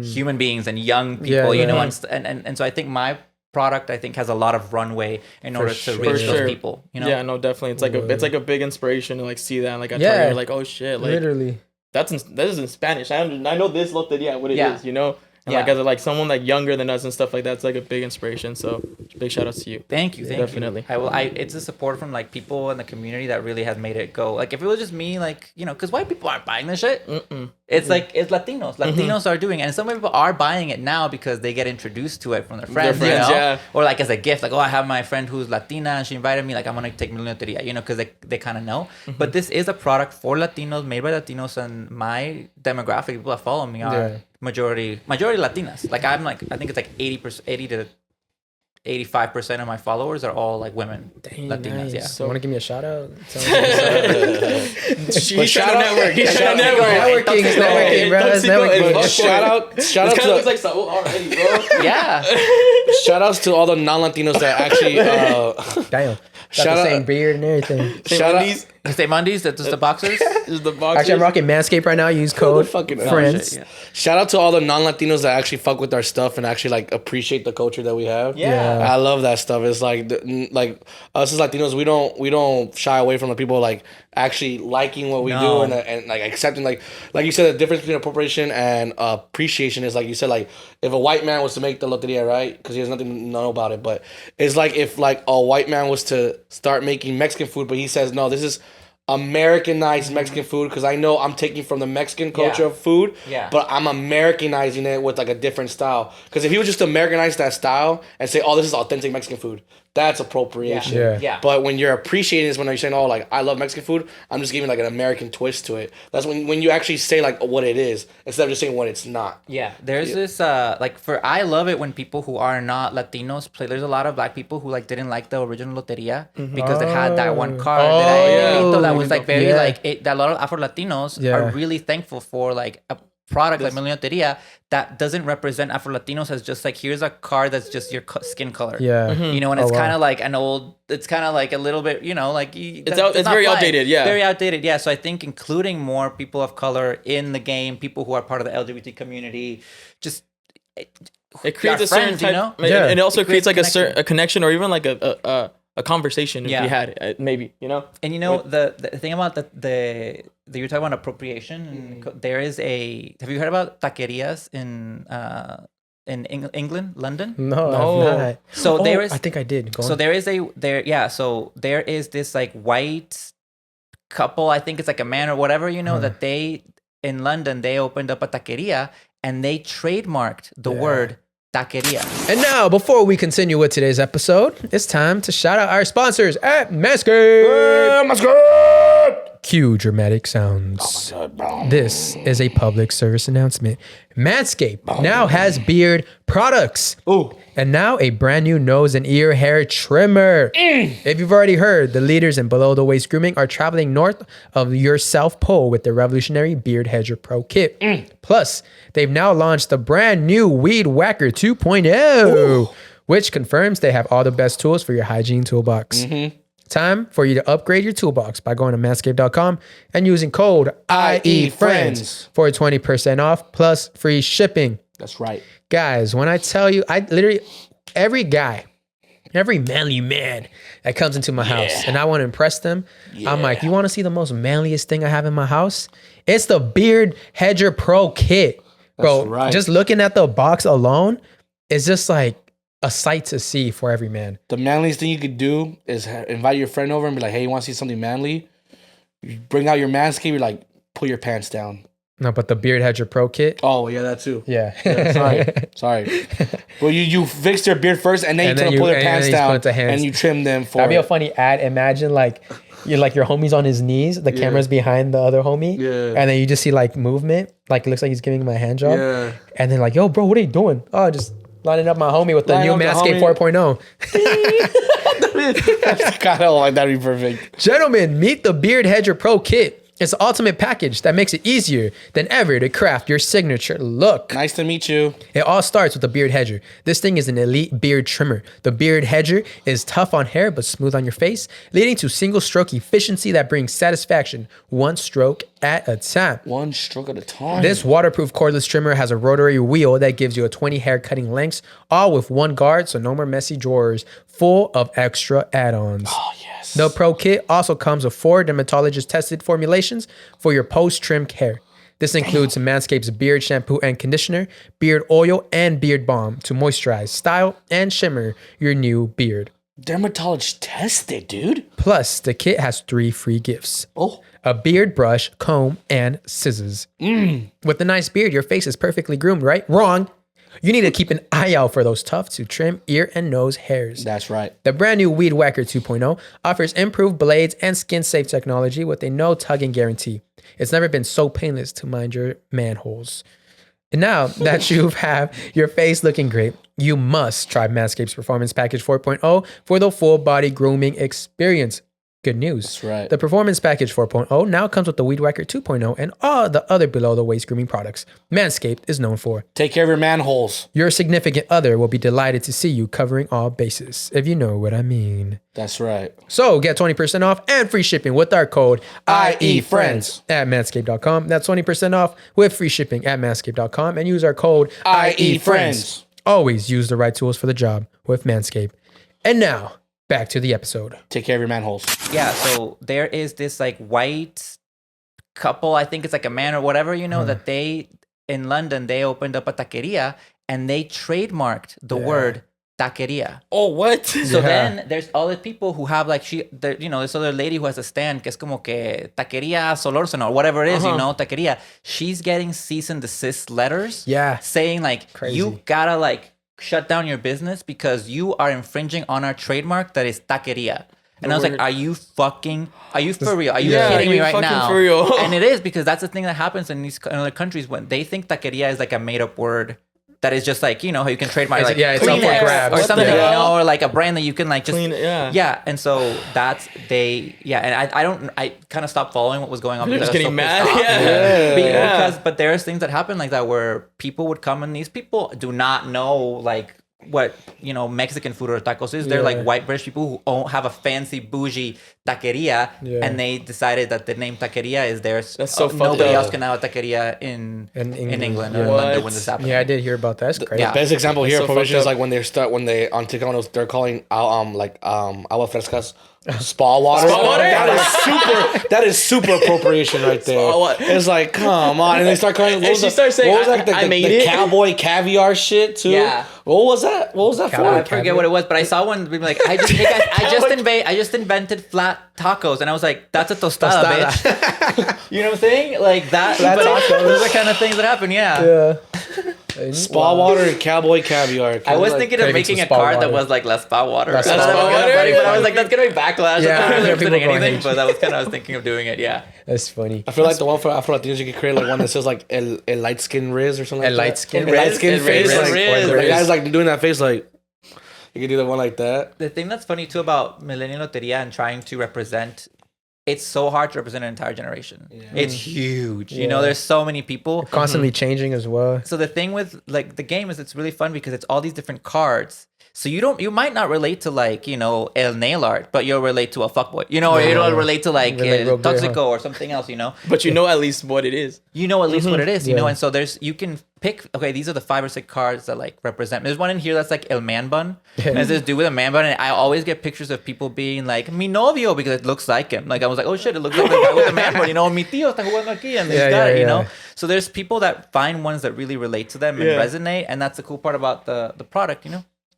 human beings and young people, Yeah, you know, yeah. and so I think my product has a lot of runway in order to sure. reach For those sure. people, you know? Yeah, no, definitely. It's like a big inspiration to like see that and like I Yeah. tell you, you're like, oh shit, like Literally. that is in Spanish. I know this loteria what it is, Yeah. you know. And Yeah. like as like someone like younger than us and stuff like that, it's like a big inspiration. So big shout out to you. Thank you. Definitely. It's a support from like people in the community that really has made it go. Like if it was just me, like, you know, because white people aren't buying this shit. It's like it's Latinos. Latinos are doing it, and some people are buying it now because they get introduced to it from their friends, you know? yeah. Or like as a gift, like, oh, I have my friend who's Latina and she invited me, like I'm gonna take Millennial Loteria, you know, because they kind of know. But this is a product for Latinos, made by Latinos, and my demographic, people that follow me are majority Latinas. Like I think it's like 80 to 85% of my followers are all like women, Latinas. Nice. Yeah. So want to give me a shout out? He's trying to network. He's trying to network. Networking, it's networking, bro. It's networking. Shout out This kind of to looks like Saul already, bro. Yeah. shout outs to all the non-Latinos that actually Damn. Got Shout the out- same beard and everything. shout out These You say Mondays, that's just the boxers. is the boxers. Actually, I'm rocking Manscaped right now. Use code fucking friends. shit, yeah. shout out to all the non-Latinos that actually fuck with our stuff and actually like appreciate the culture that we have. Yeah. I love that stuff. It's like like us as Latinos, we don't shy away from the people like actually liking what we No. do and like accepting like you said the difference between appropriation and appreciation is like you said like if a white man was to make the loteria, right, because he has nothing to know about it, but it's like if like a white man was to start making Mexican food, but he says no, this is Americanized Mexican food, because I know I'm taking from the Mexican culture of food, but I'm Americanizing it with like a different style. Because if you would just Americanize that style and say, "Oh, this is authentic Mexican food," that's appropriation. Yeah. But when you're appreciating this, when you're saying, "Oh, like I love Mexican food," I'm just giving like an American twist to it. That's when you actually say like what it is instead of just saying what it's not. Yeah, there's this I love it when people who are not Latinos play. There's a lot of black people who like didn't like the original Loteria because they had that one card that was like very that a lot of Afro Latinos are really thankful for like a product like Millennial Loteria that doesn't represent Afro Latinos as just like here's a card that's just your skin color. You know, and it's kind of like an old. It's kind of like a little bit, you know, like it's very outdated. Very outdated. Yeah. So I think including more people of color in the game, people who are part of the LGBT community, just it creates a certain type, you know? And it also creates like a connection or even like a conversation if you had it, maybe, you know. And you know the thing about the you're talking about appropriation. There is have you heard about taquerias in England, London? No. So there is. I think I did. So there is So there is this like white couple. I think it's like a man or whatever. You know that they in London they opened up a taqueria and they trademarked the word taqueria. And now, before we continue with today's episode, it's time to shout out our sponsors at Manscaped. Manscaped! Cue dramatic sounds. This is a public service announcement. Manscaped now has beard products. And now a brand new nose and ear hair trimmer. If you've already heard, the leaders in below the waist grooming are traveling north of your South Pole with the revolutionary Beard Hedger Pro Kit. Plus, they've now launched the brand new Weed Whacker 2.0, which confirms they have all the best tools for your hygiene toolbox. Time for you to upgrade your toolbox by going to manscaped.com and using code I.E In Friends for 20% off plus free shipping. That's right. Guys, when I tell you, I literally, every manly man that comes into my house and I want to impress them, I'm like, you want to see the most manliest thing I have in my house? It's the Beard Hedger Pro Kit. Bro, just looking at the box alone is just like a sight to see for every man. The manliest thing you could do is invite your friend over and be like, hey, you want to see something manly? You bring out your Manscaped, you're like, pull your pants down. No, but the Beard Hedger Pro Kit. Oh, yeah, that too. Yeah. Sorry. Well, you fix their beard first and then you pull their pants down and you trim them for That'd be a funny ad. Imagine like you're like your homie's on his knees, the camera's behind the other homie, and then you just see like movement, like it looks like he's giving him a hand job. Yeah. And then like, yo, bro, what are you doing? Oh, just lining up my homie with the new Manscaped 4.0. That's kind of like that'd be perfect. Gentlemen, meet the Beard Hedger Pro Kit. It's the ultimate package that makes it easier than ever to craft your signature look. Nice to meet you. It all starts with the Beard Hedger. This thing is an elite beard trimmer. The Beard Hedger is tough on hair but smooth on your face, leading to single stroke efficiency that brings satisfaction one stroke at a time. One stroke at a time. This waterproof cordless trimmer has a rotary wheel that gives you a 20 hair cutting lengths, all with one guard, so no more messy drawers, full of extra add-ons. Oh, yes. The Pro Kit also comes with 4 dermatologist-tested formulations for your post-trim care. This includes Manscaped's beard shampoo and conditioner, beard oil, and beard balm to moisturize, style, and shimmer your new beard. Dermatologist tested, dude. Plus, the kit has 3 free gifts. A beard brush, comb, and scissors. With a nice beard, your face is perfectly groomed, right? Wrong. You need to keep an eye out for those tough to trim ear and nose hairs. That's right. The brand new Weed Whacker 2.0 offers improved blades and skin-safe technology with a no-tugging guarantee. It's never been so painless to mind your manholes. And now that you have your face looking great, you must try Manscaped's Performance Package 4.0 for the full body grooming experience. Good news. That's right. The Performance Package 4.0 now comes with the Weed Whacker 2.0 and all the other below the waist grooming products Manscaped is known for. Take care of your manholes. Your significant other will be delighted to see you covering all bases, if you know what I mean. That's right. So get 20% off and free shipping with our code I.E Friends at manscaped.com. That's 20% off with free shipping at manscaped.com and use our code I.E Friends. Always use the right tools for the job with Manscaped. And now, back to the episode. Take care of your manholes. Yeah, so there is this like white couple, I think it's like a man or whatever, you know, that they, in London, they opened up a taqueria and they trademarked the word taqueria. Oh, what? So then there's other people who have like this other lady who has a stand que es como que taqueria Solórzano or whatever it is, taqueria. She's getting cease and desist letters saying like you gotta like shut down your business because you are infringing on our trademark that is taqueria. And I was like, are you for real? Are you kidding me right now? For real? And it is because that's the thing that happens in other countries when they think taqueria is like a made up word. That is just like, how you can trademark like it's up for grabs or something, or like a brand that you can like just clean it, and so that's and I kind of stopped following what was going on. You're because just I was getting mad, but there's things that happen like that where people would come and these people do not know like what Mexican food or tacos is. They're like white British people who have a fancy bougie taqueria, and they decided that the name taqueria is theirs. That's so nobody else can have a taqueria in England or London when this happened. Yeah, I did hear about that. That's crazy. The best example here so provision is like when they on TikTok they're calling agua frescas spa water. Spa water? That is super appropriation right there. It's like, come on, and they start calling. And she starts saying, the cowboy caviar shit too. Yeah. What was that? What was that for? I forget what it was, but I saw one be like, I just invented flat tacos, and I was like, that's a tostada. Bitch. You know what I'm saying? Like that. Flat tacos. Those are kind of things that happen. Yeah. Spa water and cowboy caviar. I was thinking of making a card that was like La Spa water. But I was like, that's gonna be backlash. Yeah, I'm not really people anything, but that was kind of I was thinking of doing it. Yeah. That's funny. I feel like the one for Afro Latinos, you could create like one that says like a light skin Riz or something. A light skin face. The guy's like doing that face like. You could do the one like that. The thing that's funny too about Millennial Loteria and trying to represent, it's so hard to represent an entire generation. Yeah. It's huge. Yeah. There's so many people. They're constantly changing as well. So the thing with like the game is it's really fun because it's all these different cards. So you might not relate to like, El Nail Art, but you'll relate to a fuckboy, or you'll relate to like Toxico or something else, But at least what it is. At least what it is, and so you can pick, okay, these are the 5 or 6 cards that like represent. There's one in here that's like El Man Bun. And it's this dude with a man bun, and I always get pictures of people being like, mi novio, because it looks like him. Like I was like, oh shit, it looks like the guy with the man bun, mi tío está jugando aquí, and he's got it, So there's people that find ones that really relate to them and resonate, and that's the cool part about the product,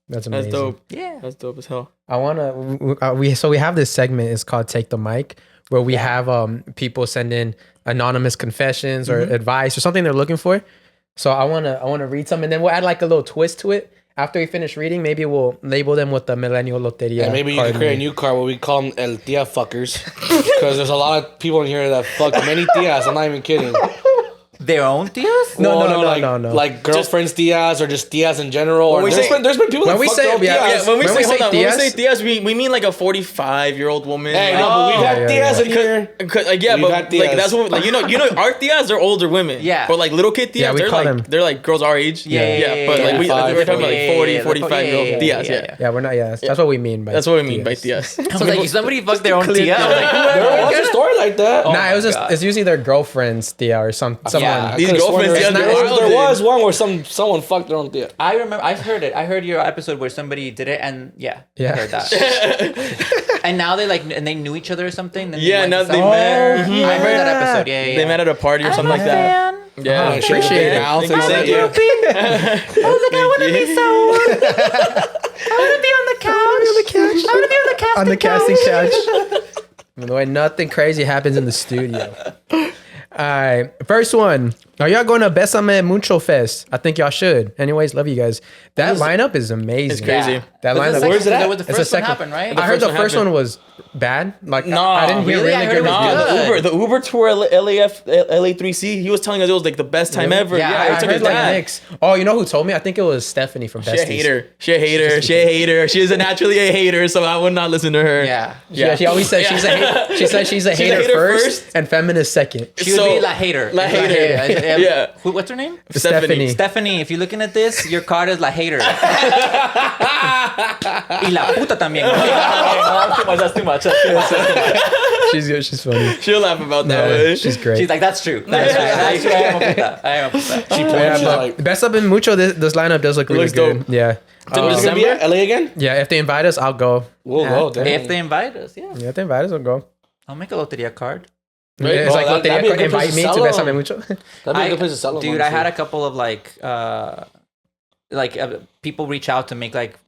That's amazing. That's dope. Yeah. That's dope as hell. I want to, we have this segment, it's called Take the Mic, where we have people send in anonymous confessions or advice or something they're looking for. So I want to read some, and then we'll add like a little twist to it. After we finish reading, maybe we'll label them with the Millennial Loteria. And maybe you can create a new card where we call them El Tia Fuckers. Because there's a lot of people in here that fuck many tias. I'm not even kidding. Their own tias? No. Like girlfriends tias or just tias in general. Or there's been people that fuck their own tias. When we say tias, we mean like a 45-year-old woman. Hey, no, but we've had tias in here. But like that's what our tias are older women. Yeah. But like little kid tias, they're like girls our age. Yeah. But like we're talking about like 40, 45-year-old tias. Yeah, we're not. Yeah, that's what we mean by. That's what we mean by tias. I was like, somebody fucked their own tia. There was a story like that. Nah, it was just it's usually their girlfriend's tia or someone. These girlfriends. There was one where someone fucked their own tia. I remember. I heard it. I heard your episode where somebody did it, and I heard that. And now they knew each other or something. Now they met. I heard that episode. Yeah. They met at a party or something like that. Yeah, I appreciate it. I was like, I want to be so. I want to be on the couch. I want to be on the casting couch. By the way, nothing crazy happens in the studio. All right, first one. Are y'all going to Bésame Mucho Fest? I think y'all should. Anyways, love you guys. That lineup is amazing. It's crazy. Yeah. That lineup. Where's it at? The first one happened, right? I heard the first one was bad. Like, no, I didn't hear really good. The Uber tour LA3C. He was telling us it was like the best time ever. Yeah, I heard like Nick's. Oh, you know who told me? I think it was Stephanie from Besties. She a hater. She is naturally a hater, so I would not listen to her. Yeah. She always says she's a hater. She says she's a hater first and feminist second. She would be la hater. Yeah. What's her name? Stephanie. Stephanie, if you're looking at this, your card is la hater. Y la puta también. That's too much. She's good. She's funny. She'll laugh about that. She's great. She's like, that's true. That's true. I am a puta. Best up in Mucho, this lineup does look really good. Dope. Yeah. Is it gonna be at LA again? Yeah, if they invite us, I'll go. We'll go. If they invite us, yeah. Yeah, if they invite us, I'll go. I'll make a Loteria card. Right? It's like Loteria card, invite me to Bésame Mucho. That'd be a good place to sell them. Dude, I had a couple of people reach out to make like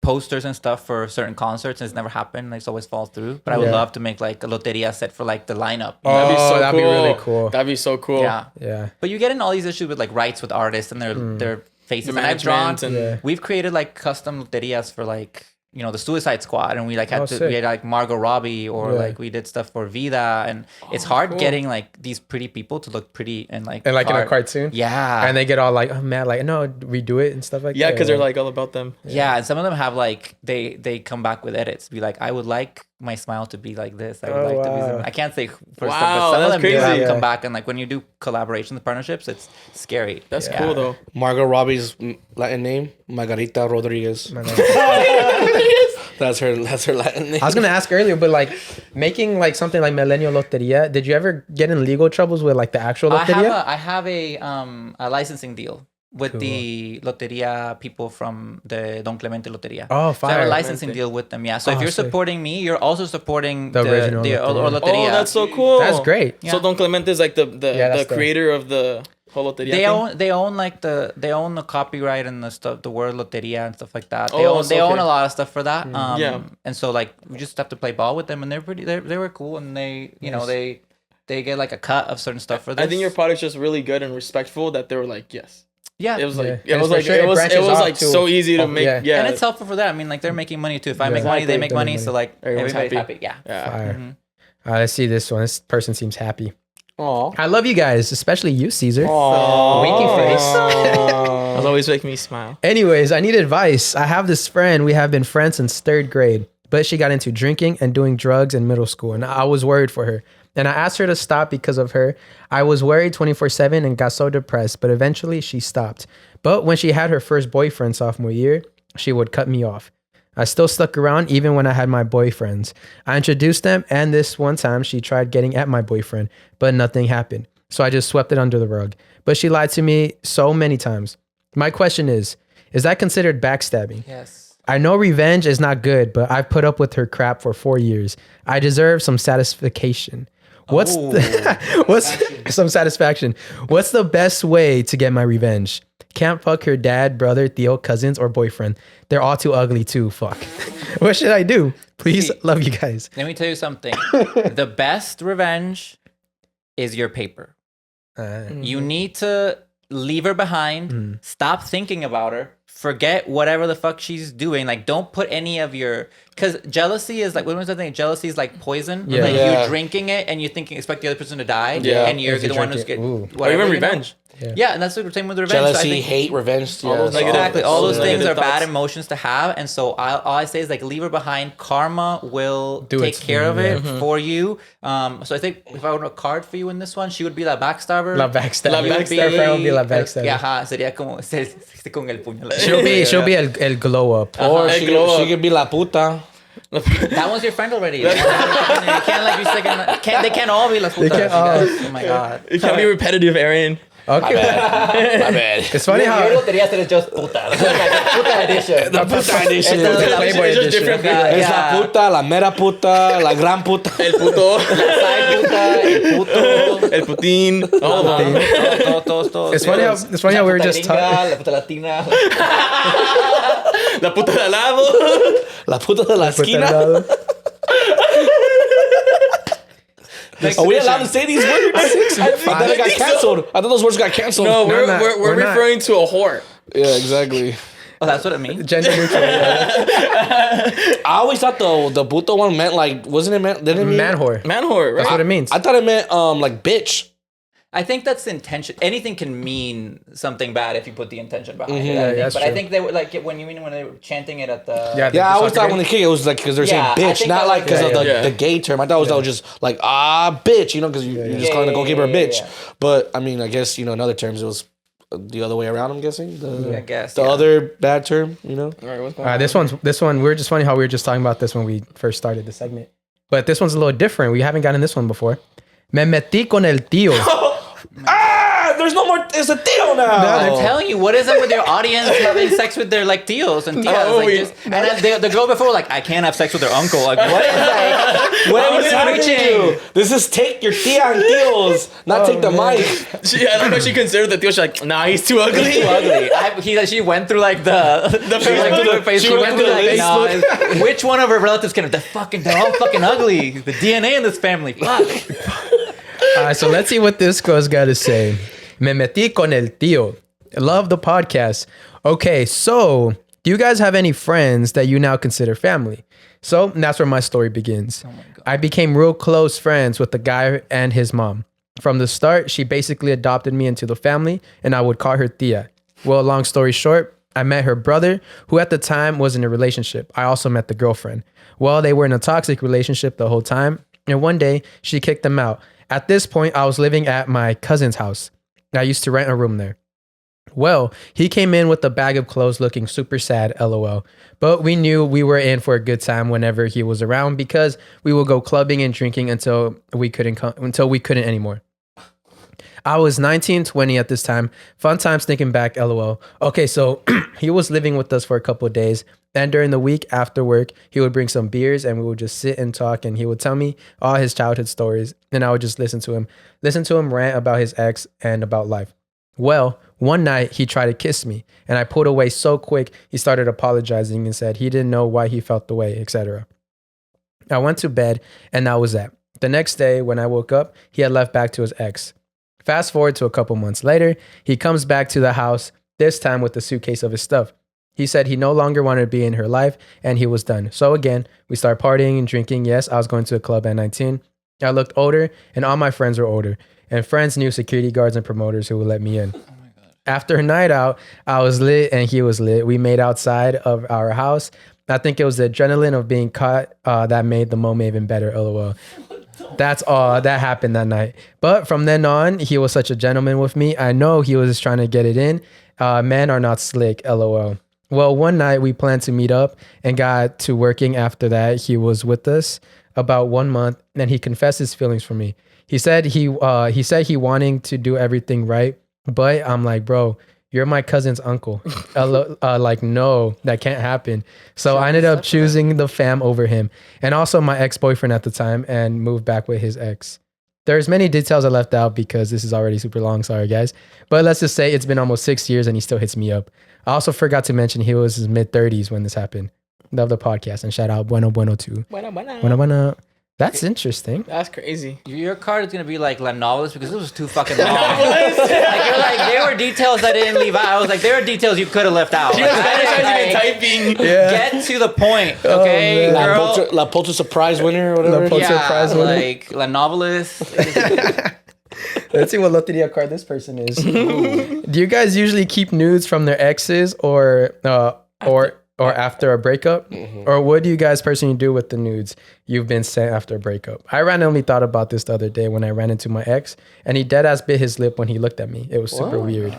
posters and stuff for certain concerts, and it's never happened. Like, it's always fall through. But I would love to make like a loteria set for like the lineup. That'd be so that'd cool. be really cool. That'd be so cool. Yeah. But you get in all these issues with like rights with artists and their faces. The And I've drawn. management We've created like custom loterias for like, you know, the Suicide Squad, and we like had sick. we had like Margot Robbie, or like we did stuff for Vida, and it's hard getting like these pretty people to look pretty and like in a cartoon. Yeah, and they get all like, oh man, like no, redo it and stuff like that. Yeah, because they're like all about them. Yeah, and some of them have like they come back with edits. Be like, I would like my smile to be like this. I would like to be. I can't say for stuff, but some of them do come back, and like when you do collaborations, partnerships, it's scary. That's cool though. Margot Robbie's Latin name, Margarita Rodriguez. That's her Latin name. I was gonna ask earlier, but like making like something like Millennial Loteria, did you ever get in legal troubles with like the actual Loteria? I have a licensing deal with the Loteria people from the Don Clemente Loteria. Oh, fire. So I have a licensing deal with them, yeah. So if you're supporting me, you're also supporting the original Loteria. Oh, that's so cool. That's great. So Don Clemente is like the creator of the whole Loteria. They own the copyright and the stuff, the word Loteria and stuff like that. They Okay. own a lot of stuff for that. Yeah. And so like we just have to play ball with them, and they were cool, and they they get like a cut of certain stuff for this. I think your product's just really good and respectful that they were like, yes. Yeah, It was like Yeah. it was And like for sure it it was branches off like to- so easy to make. yeah. Yeah, and it's helpful for that. I mean, like they're making money too. If I make money, they make Exactly. money. So like Everyone's everybody's happy. happy. Yeah. Fire. Mm-hmm. Let's see this one. This person seems happy. Aw. I love you guys, especially you, Cesar. Winky face. That's always making me smile. Anyways, I need advice. I have this friend. We have been friends since 3rd grade, but she got into drinking and doing drugs in middle school, and I was worried for her. And I asked her to stop because of her. I was worried 24/7 and got so depressed, but eventually she stopped. But when she had her first boyfriend sophomore year, she would cut me off. I still stuck around even when I had my boyfriends. I introduced them, and this one time she tried getting at my boyfriend, but nothing happened. So I just swept it under the rug. But she lied to me so many times. My question is that considered backstabbing? Yes. I know revenge is not good, but I've put up with her crap for 4 years. I deserve some satisfaction. What's some satisfaction? What's the best way to get my revenge? Can't fuck her dad, brother, Theo, cousins, or boyfriend. They're all too ugly too. Fuck. What should I do? Please, love you guys. Let me tell you something. The best revenge is your paper. You need to leave her behind. Stop thinking about her. Forget whatever the fuck she's doing. Like, don't put any of your... Because jealousy is like... What was I thinking? Jealousy is like poison. Yeah. Like, Yeah. you drinking it and you expect the other person to die. Yeah. And you're If you the one drink who's it. getting... Ooh. Or even revenge. Yeah, and that's the same with revenge. I Jealousy, think, hate, revenge. All those negative- exactly. All those things negative are bad thoughts. emotions to have. And so all I say is like, leave her behind. Karma will Do take its care of thing, it for you. So I think if I were a card for you in this one, she would be la backstabber. La backstabber. La Your backstabber. friend will be la backstabber. Ajá, sería como con el puñal. She'll be el glow up. Or Hey, she glow up. could be la puta. That one's your friend already. You can't like you they can't all be las putas. can't all. Oh my god. It can't be repetitive, Aaron. Okay. My bad. It's funny how... Your lotería is just puta. Puta edition. The puta edition. Esta es la Playboy It's just edition. different. Es la puta, la mera puta, la gran puta. El puto. Side puta, el puto. El putín. All of them. Todos. It's funny how we were just talking... La puta latina. La puta de al lado. La puta de la esquina. Are we allowed to say these words? I thought it got canceled. I thought those words got canceled. No, we're not. we're We're not. referring to a whore. Yeah, exactly. Oh, that's what it means. Gender neutral. I always thought the puto one meant like, wasn't it meant? Didn't it mean? Man whore. Man whore, right? That's what it means. I thought it meant like bitch. I think that's the intention. Anything can mean something bad if you put the intention behind it. Yeah, I think. that's But I true. think they were like when they were chanting it at the. Yeah, Yeah, I always soccer thought game. when they kick it was like because they're Yeah, I saying bitch, think not that like was- because of Yeah. the gay term. I thought that was just like bitch, you know, because you're just calling the goalkeeper a bitch. Yeah. But I mean, I guess in other terms it was the other way around. I'm guessing I guess. the other bad term, you know. All right, what's going on? This one, we're just funny how we were just talking about this when we first started the segment. But this one's a little different. We haven't gotten this one before. Me metí con el tío. there's no more. It's a tío now. I'm telling you, what is it with your audience having sex with their like tíos and tías? And then the girl before, like, I can't have sex with her uncle. Like, what is like? What are you preaching? This is take your tía and tíos, not take the mic. I like how she considered the tío. She's like, nah, he's too ugly. He's too ugly. She went through like the Facebook. She went through the no, which one of her relatives can? They're all fucking ugly. The DNA in this family. Fuck. All right, so let's see what this girl's got to say. Me metí con el tío. Love the podcast. Okay, so do you guys have any friends that you now consider family? So that's where my story begins. Oh my God. I became real close friends with the guy and his mom. From the start, she basically adopted me into the family, and I would call her Tia. Well, long story short, I met her brother, who at the time was in a relationship. I also met the girlfriend. Well, they were in a toxic relationship the whole time, and one day she kicked them out. At this point, I was living at my cousin's house. I used to rent a room there. Well, he came in with a bag of clothes looking super sad, LOL. But we knew we were in for a good time whenever he was around because we would go clubbing and drinking until we couldn't anymore. I was 19, 20 at this time. Fun times thinking back, LOL. Okay, so he was living with us for a couple of days. And during the week after work, he would bring some beers and we would just sit and talk, and he would tell me all his childhood stories, and I would just listen to him rant about his ex and about life. Well, one night he tried to kiss me, and I pulled away so quick, he started apologizing and said he didn't know why he felt the way, etc. I went to bed, and that was that. The next day, when I woke up, he had left back to his ex. Fast forward to a couple months later, he comes back to the house, this time with a suitcase of his stuff. He said he no longer wanted to be in her life and he was done. So again, we started partying and drinking. Yes, I was going to a club at 19. I looked older and all my friends were older. And friends knew security guards and promoters who would let me in. Oh my God. After a night out, I was lit and he was lit. We made outside of our house. I think it was the adrenaline of being caught that made the moment even better, LOL. That's all that happened that night. But from then on, he was such a gentleman with me. I know he was just trying to get it in. Men are not slick, LOL. Well, one night we planned to meet up and got to working after that. He was with us about 1 month and he confessed his feelings for me. He said he wanting to do everything right, but I'm like, bro, you're my cousin's uncle. Like, no, that can't happen. So I ended up choosing the fam over him and also my ex-boyfriend at the time and moved back with his ex. There's many details I left out because this is already super long. Sorry, guys. But let's just say it's been almost 6 years and he still hits me up. I also forgot to mention he was his mid-30s when this happened. Love the podcast and shout out Bueno too. Bueno. That's interesting. That's crazy. Your card is going to be like La Novelist because this was too fucking long. Like, you're like, there were details I didn't leave out. I was like, there are details you could have left out. You're typing. Get to the point, okay, girl? La Pulitzer Prize winner or whatever. La Pulitzer Prize winner. Like La Novelist. Let's see what Loteria card this person is. Do you guys usually keep nudes from their exes or after a breakup? Mm-hmm. Or what do you guys personally do with the nudes you've been sent after a breakup? I randomly thought about this the other day when I ran into my ex and he dead ass bit his lip when he looked at me. It was super weird.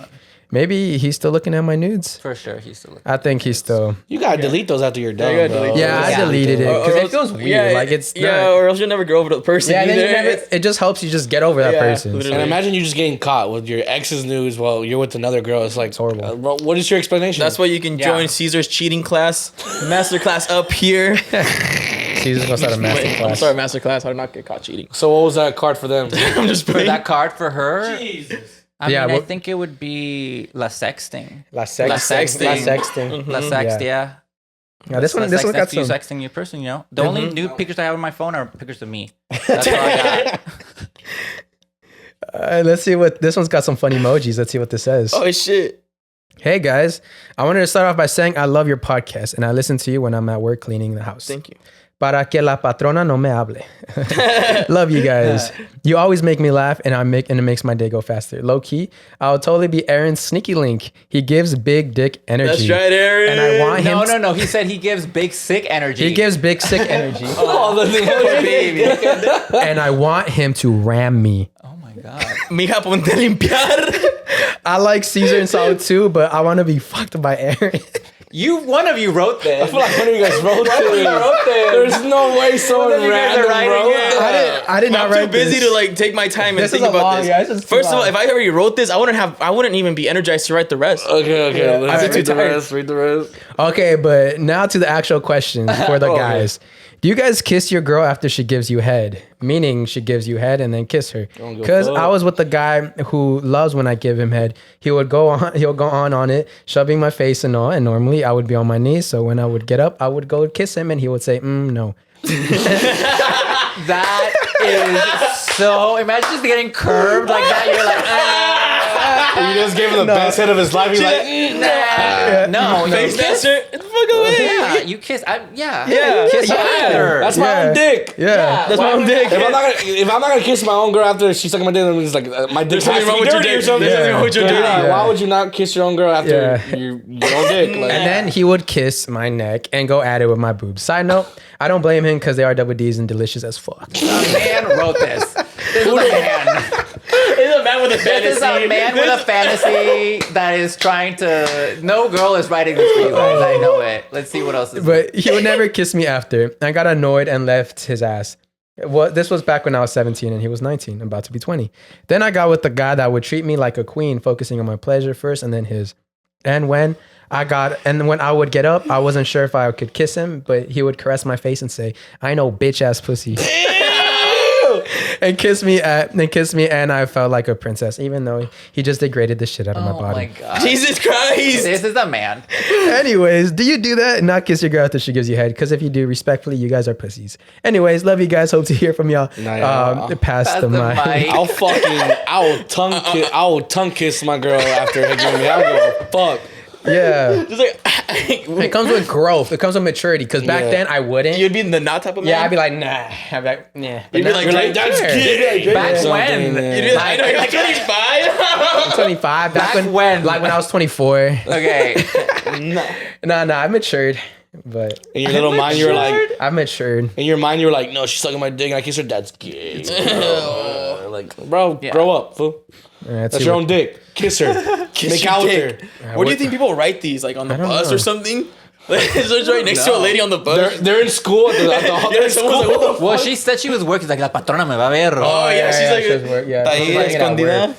Maybe he's still looking at my nudes. For sure, he's still looking. I think he's still. You gotta delete those after you're done. I deleted it because it feels weird. Like it's or else you'll never get over the person. Yeah, it just helps you just get over that person. Literally. And imagine you just getting caught with your ex's nudes while you're with another girl. It's like it's horrible. What is your explanation? That's why you can join Cesar's cheating class, master class up here. Cesar's gonna start a master class. I'm sorry, master class. How to not get caught cheating. So what was that card for them? I'm just for that card for her. Jesus. I think it would be La Sexting. La Sexting. La Sext, yeah. Yeah, this one got some. Sexting you person, you know. The only nude pictures I have on my phone are pictures of me. That's all I got. Let's see what this one's got. Some funny emojis. Let's see what this says. Oh shit! Hey guys, I wanted to start off by saying I love your podcast and I listen to you when I'm at work cleaning the house. Thank you. Para que la patrona no me hable. Love you guys. You always make me laugh and it makes my day go faster. Low key, I'll totally be Aaron's sneaky link. He gives big dick energy. That's right, Aaron. And I want him. No. He said he gives big sick energy. He gives big sick energy. The baby. And I want him to ram me. Oh my god. Mija, ponte a limpiar. I like Cesar and Saul too, but I want to be fucked by Aaron. One of you wrote this. I feel like one of you guys wrote this. There's no way someone random wrote this. I did not write this. I'm too busy to like take my time and This think is a about long, this. guys. This is too First of all, long. if I already wrote this, I wouldn't even be energized to write the rest. Okay. Let's I'd be read the tired. rest. Read the rest. Okay, but now to the actual question for the guys. Do you guys kiss your girl after she gives you head? Meaning she gives you head and then kiss her. Because I was with the guy who loves when I give him head. He'll go on it, shoving my face and all. And normally I would be on my knees. So when I would get up, I would go kiss him and he would say, no. That is so. Imagine just getting curved like that. You're like, You just gave him the best head of his life. He's like, no, Face master, get the fuck away. Yeah, you kiss. Yeah. Kiss Yeah. after. that's my own dick. Yeah. That's my own dick. If I'm not gonna kiss my own girl after she's sucking my dick, then it's like my dick. There's something wrong with your dick. There's something wrong with your dick. Why would you not kiss your own girl after your own dick? Like, And then he would kiss my neck and go at it with my boobs. Side note, I don't blame him because they are double D's and delicious as fuck. A man wrote this. This is a man. It's a man with a fantasy. This is a man with a fantasy that is trying to. No girl is writing this for you guys. I know it. Let's see what else is. But he would never kiss me after. I got annoyed and left his ass. Well, this was back when I was 17 and he was 19, about to be 20. Then I got with the guy that would treat me like a queen, focusing on my pleasure first and then his. And when I would get up, I wasn't sure if I could kiss him, but he would caress my face and say, "I know, bitch ass pussy." and kiss me, and I felt like a princess, even though he just degraded the shit out of my body. Oh my god. Jesus Christ. This is a man. Anyways, do you do that and not kiss your girl after she gives you head? Because if you do, respectfully, you guys are pussies. Anyways, love you guys. Hope to hear from y'all. Pass the mic. I will tongue kiss my girl after her giving me. I'll go fuck. Yeah. Just like, It comes with growth. It comes with maturity. Because back then I wouldn't. you'd be in the not type of man. Yeah, I'd be like, nah. I'd be like, nah. You'd be like, That's good. Back when? You'd be like, I know you're 25. I'm 25. Back when? Like when I was 24. Okay. Nah, I matured. But In your little mind, you were like, I matured. in your mind, you were like, no, she's sucking my dick and I kiss her. That's good. Like, bro, grow up, fool. That's your own dick. Kiss her. Make out with her. Where do you think people write these? Like on the bus or something? Like, it's just right next to a lady on the bus. They're in school. They're in school. Like, what the Well, she said she was working. Like, la patrona me va a ver. Oh, yeah, she's like, yeah. está ahí escondida.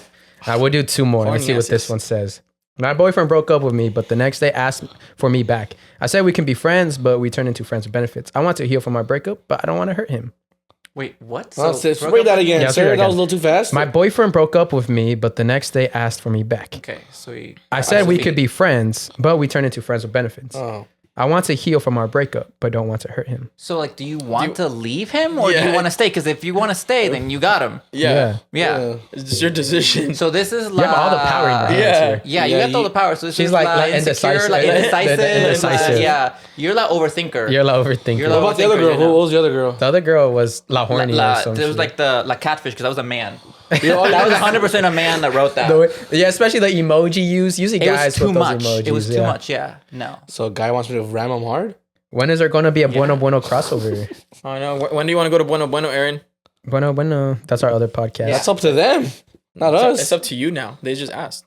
I would do two more. Let's see what this one says. My boyfriend broke up with me, but the next day asked for me back. I said we can be friends, but we turned into friends with benefits. I want to heal from our breakup, but I don't want to hurt him. Wait, what? Read that again, sir. That was a little too fast. My boyfriend broke up with me, but the next day asked for me back. Okay, so I said we could be friends, but we turned into friends with benefits. Oh. I want to heal from our breakup, but don't want to hurt him. So, like, do you want to leave him or do you want to stay? Because if you want to stay, then you got him. Yeah. It's It's your decision. So this is You have all the power in your hands here. Yeah, you got all the power. So this She's is like insecure, indecisive. like indecisive. Indecisive. Yeah, you're like overthinker. You're like overthinking. You're What about the other girl? What was the other girl? The other girl was La Horny or something. It was like the catfish because that was a man. That was 100% a man that wrote that. Yeah, especially the emoji use. Usually It was guys too put those much. emojis. It was too yeah. much. Yeah, no. So a guy wants me to ram him hard? When is there going to be a Bueno Bueno crossover? I know. When do you want to go to Bueno Bueno, Aaron? Bueno Bueno. That's our other podcast. That's up to them, not us. It's up to you now. They just asked.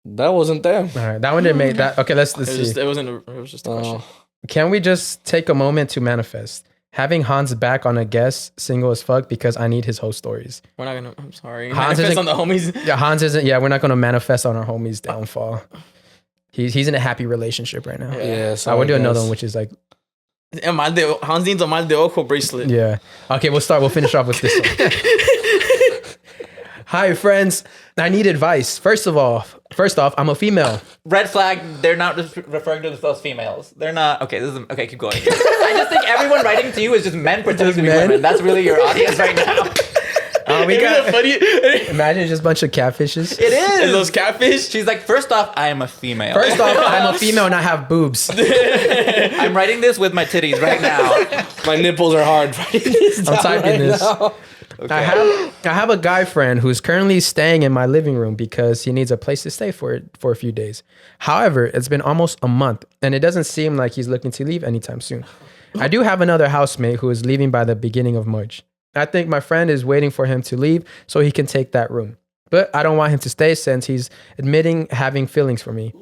That wasn't them. All right, that one didn't make that. Okay, let's see. It was just a question. Can we just take a moment to manifest? Having Hans back on a guest, single as fuck, because I need his whole stories. We're not gonna. I'm sorry. Hans Manifest isn't- on the homies. Yeah, Hans isn't. Yeah, we're not going to manifest on our homie's downfall. He's in a happy relationship right now. Yeah, so I would do another one, which is like, Hans needs a mal de ojo bracelet. yeah. Okay, we'll finish off with this one. Hi, friends. I need advice. First off, I'm a female. Red flag. They're not referring to themselves females. They're not. Okay, this is okay. Keep going. I just think everyone writing to you is just men pretending to be men? women. That's really your audience right now. We got funny. imagine just a bunch of catfishes. It is. And those catfish. She's like, first off, I am a female. First off, I'm a female and I have boobs. I'm writing this with my titties right now. My nipples are hard. I'm typing this. Okay. I have a guy friend who's currently staying in my living room because he needs a place to stay for a few days. However, it's been almost a month and it doesn't seem like he's looking to leave anytime soon. I do have another housemate who is leaving by the beginning of March. I think my friend is waiting for him to leave so he can take that room. But I don't want him to stay since he's admitting having feelings for me.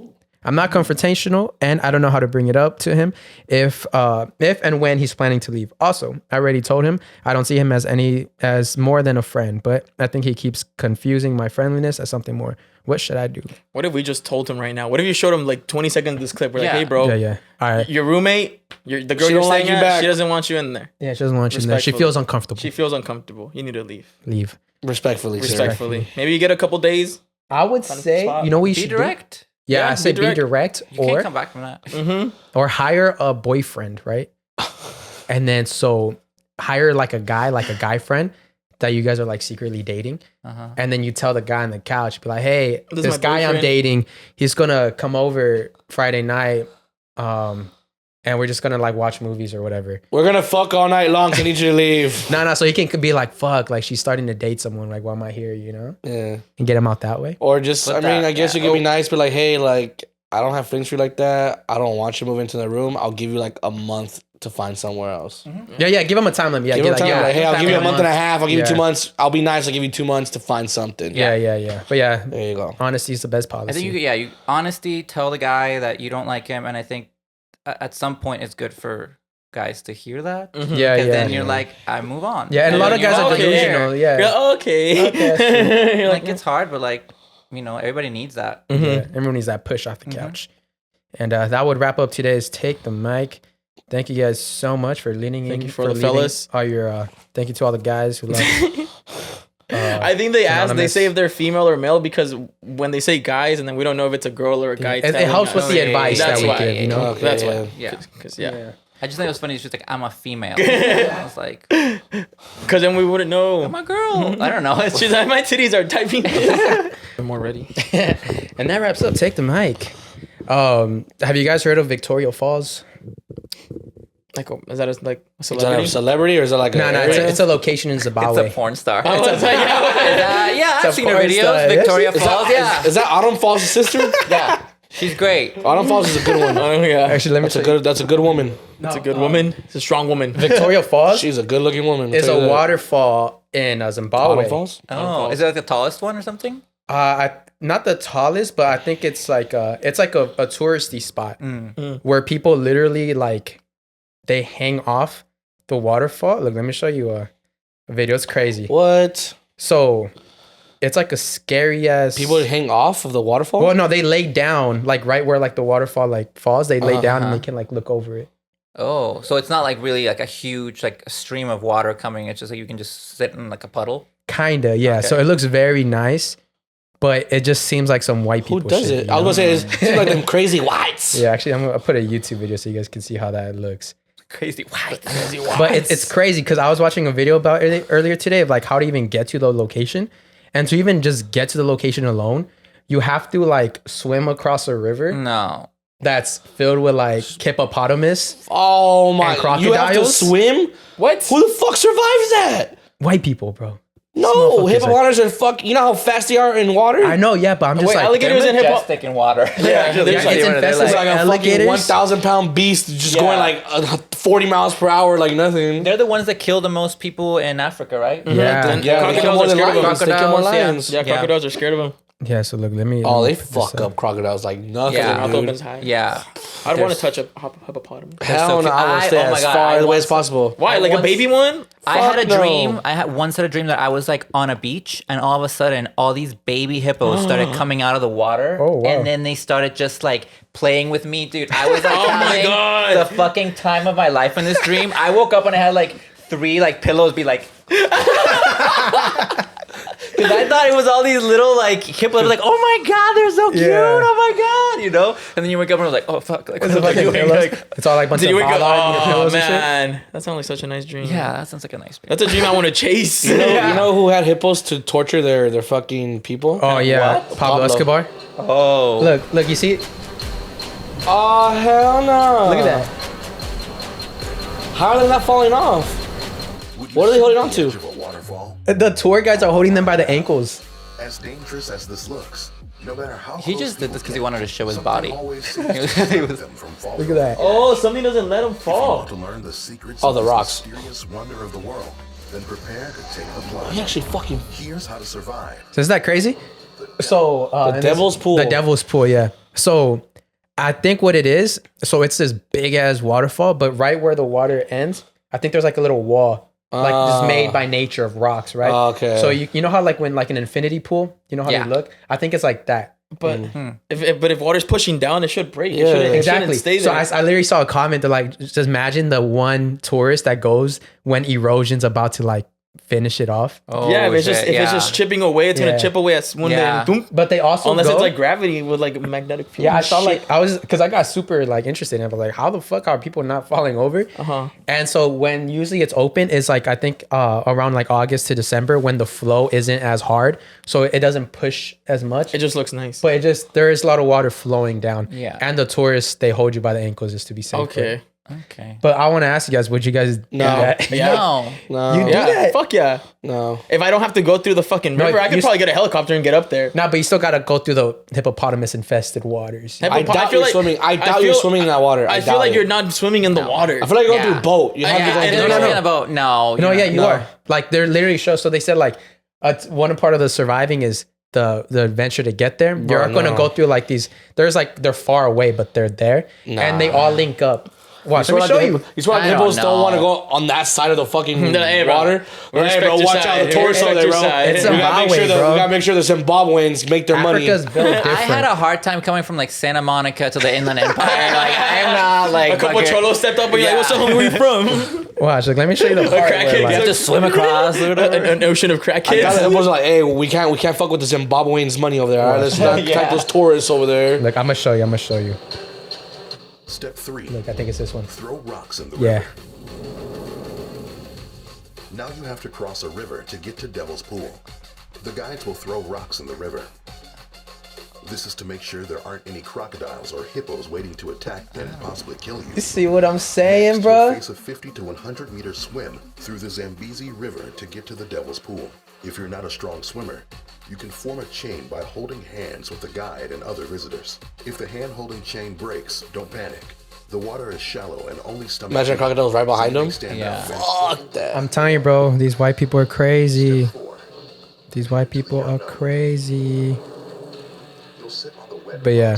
I'm not confrontational, and I don't know how to bring it up to him if and when he's planning to leave. Also, I already told him I don't see him as more than a friend, but I think he keeps confusing my friendliness as something more. What should I do? What if we just told him right now? What if you showed him like 20 seconds of this clip? We're like, hey, bro. Yeah. All right. Your roommate, the girl you're staying at, she doesn't want you in there. Yeah, she doesn't want you in there. She feels uncomfortable. She feels uncomfortable. You need to leave. Leave. Respectfully. Maybe you get a couple days. I would say, you know what you should be direct. Do? Yeah, I say be direct. You can't come back from that. Mm-hmm. Or hire a boyfriend, right? And then hire like a guy friend that you guys are like secretly dating. And then you tell the guy on the couch, be like, hey, this guy I'm dating, he's gonna come over Friday night, and we're just gonna like watch movies or whatever. We're gonna fuck all night long. I need you to leave. No, so he can be like, fuck, like she's starting to date someone, like, why am I here, you know? Yeah. And get him out that way. Or just, I guess you could be nice, but like, hey, like, I don't have feelings for you like that. I don't want you to move into the room. I'll give you like a month to find somewhere else. Mm-hmm. Yeah, give him a time limit. Yeah, give him a time limit. Like, hey, I'll give you a month and a half. I'll give you 2 months. I'll be nice. I'll give you 2 months to find something. Yeah. But yeah, there you go. Honesty is the best policy. I think you honesty, tell the guy that you don't like him, and I think at some point it's good for guys to hear that. Mm-hmm. Yeah. Then you're like, I move on. Yeah, and a lot of guys are delusional. Yeah. You're okay. Like it's hard, but like, you know, everybody needs that. Mm-hmm. Yeah, everyone needs that push off the couch. And that would wrap up today's Take the Mic. Thank you guys so much for leaning in. Thank you for the fellas. Thank you to all the guys who love. I think they say if they're female or male because when they say guys and then we don't know if it's a girl or a guy. It helps with the advice that we give, you know? Okay, that's why. Yeah. Because I just think it was funny. She's just like, I'm a female. I was like, because then we wouldn't know. I'm a girl. I don't know. She's like, my titties are typing. I'm more ready. And that wraps up Take the Mic. Have you guys heard of Victoria Falls? Like, is that a celebrity? Is that a celebrity or is it like it's a location in Zimbabwe. It's a porn star. Yeah, I've seen her videos. Victoria Falls. Is that Autumn Falls' sister? Yeah. She's great. Autumn Falls is a good one. Oh yeah. Actually, that's a good woman. It's a good woman. It's a strong woman. Victoria Falls. She's a good looking woman. It's a waterfall in Zimbabwe. Autumn Falls. Oh, is it like the tallest one or something? Not the tallest, but I think it's like a touristy spot where people literally like they hang off the waterfall. Look, let me show you a video. It's crazy. What? So it's like a scary ass. People hang off of the waterfall? Well, no, they lay down like right where like the waterfall like falls. They lay down and they can like look over it. Oh, so it's not like really like a huge like a stream of water coming. It's just like you can just sit in like a puddle. Kinda, yeah. Okay. So it looks very nice. But it just seems like some white people. Who does it? I was gonna say it seems like them crazy whites. Yeah, actually, I'll put a YouTube video so you guys can see how that looks. Crazy whites. But it's crazy because I was watching a video about it earlier today of like how to even get to the location, and to even just get to the location alone, you have to like swim across a river. No. That's filled with like hippopotamus. Oh my! And crocodiles. You have to swim? What? Who the fuck survives that? White people, bro. No, hippopotamus are fuck. You know how fast they are in water? I know, yeah, but I'm just like alligators and majestic in water. Yeah, it's infested like a fucking 1,000-pound beast just going like 40 miles per hour, like nothing. They're the ones that kill the most people in Africa, right? Yeah, crocodiles are scared of them. Crocodiles, yeah, crocodiles are scared of them. Yeah, so look, let me. Oh, they fuck up crocodiles like nothing. Yeah, dude. Yeah. I'd want to touch a hippopotamus. Hell no, I would stay as far away as possible. Why? Like a baby one? I had a dream. I had once had a dream that I was like on a beach, and all of a sudden, all these baby hippos started coming out of the water. Oh, wow. And then they started just like playing with me, dude. I was like having the fucking time of my life in this dream. I woke up and I had like 3 like pillows be like. Because I thought it was all these little like hippos, like, oh my god, they're so cute, oh my god, you know. And then you wake up and you're like, oh fuck, like, what am I doing? Like, it's all like a bunch of oh man, that sounds like such a nice dream. Yeah, that sounds like a nice dream. That's a dream I want to chase. You know who had hippos to torture their fucking people? Oh yeah, Pablo Escobar. Oh, look, you see? Oh hell no! Look at that. How are they not falling off? What are they holding on to? The tour guides are holding them by the ankles. As dangerous as this looks, no matter how he just did this because he wanted to show his body. Look at that. Oh, something doesn't let him fall. To learn the secrets of the rocks. Mysterious wonder of the world, then prepare to take the plunge. He actually fucking. Here's how to survive. So isn't that crazy? So the Devil's Pool. The Devil's Pool, yeah. So I think what it is, so it's this big ass waterfall, but right where the water ends, I think there's like a little wall, like just made by nature of rocks, right? Okay. So you know how like when like an infinity pool, you know how they look? I think it's like that. But if water's pushing down, it should break. Yeah, it shouldn't stay there. So I literally saw a comment that like, just imagine the one tourist that goes when erosion's about to like finish it off. Oh, yeah, if it's just chipping away, it's gonna chip away at one day. Boom. But they also unless it's like gravity with like magnetic field. Yeah, I saw because I got super like interested in it. I was like, how the fuck are people not falling over? And so when usually it's open, is like I think around like August to December when the flow isn't as hard, so it doesn't push as much. It just looks nice. But there is a lot of water flowing down. Yeah. And the tourists, they hold you by the ankles just to be safe. Okay. Okay. But I want to ask you guys, would you guys do that? No. You do that? Fuck yeah. No. If I don't have to go through the fucking river, I could probably get a helicopter and get up there. Nah, but you still gotta go through the hippopotamus infested waters. I doubt you're swimming. I doubt you're swimming in that water. I feel like you're not swimming in the water. I feel like you're going through a boat. You have to go in a boat. No. No, yeah, you are. Like they're literally shows. So they said like one part of the surviving is the adventure to get there. You're going to go through like these. There's like they're far away, but they're there, and they all link up. Watch, let me show you. You swear the hippos don't want to go on that side of the fucking water? Hey, bro, watch out. The tourists over there, bro. It's Zimbabwe, bro. We gotta make sure the Zimbabweans make their money. Africa's built different. I had a hard time coming from like Santa Monica to the Inland Empire. Like I'm not like a couple cholos stepped up and you're like, "What's the home? Where you from?" Watch, like let me show you the part where, you have to swim across an ocean of crackheads. The hippos are like, "Hey, we can't fuck with the Zimbabweans' money over there. All right, let's not attack those tourists over there." Look, I'm gonna show you. Step 3. Look, I think it's this one. Throw rocks in the Yeah. river. Now you have to cross a river to get to Devil's Pool. The guides will throw rocks in the river. This is to make sure there aren't any crocodiles or hippos waiting to attack and possibly kill you. You see what I'm saying, Next, bro? you'll face a 50 to 100 meter swim through the Zambezi River to get to the Devil's Pool. If you're not a strong swimmer, you can form a chain by holding hands with the guide and other visitors. If the hand-holding chain breaks, don't panic. The water is shallow and only stomach. Imagine crocodiles right behind them. Yeah. Fuck that. I'm telling you, bro. These white people are crazy. These white people are crazy. But yeah,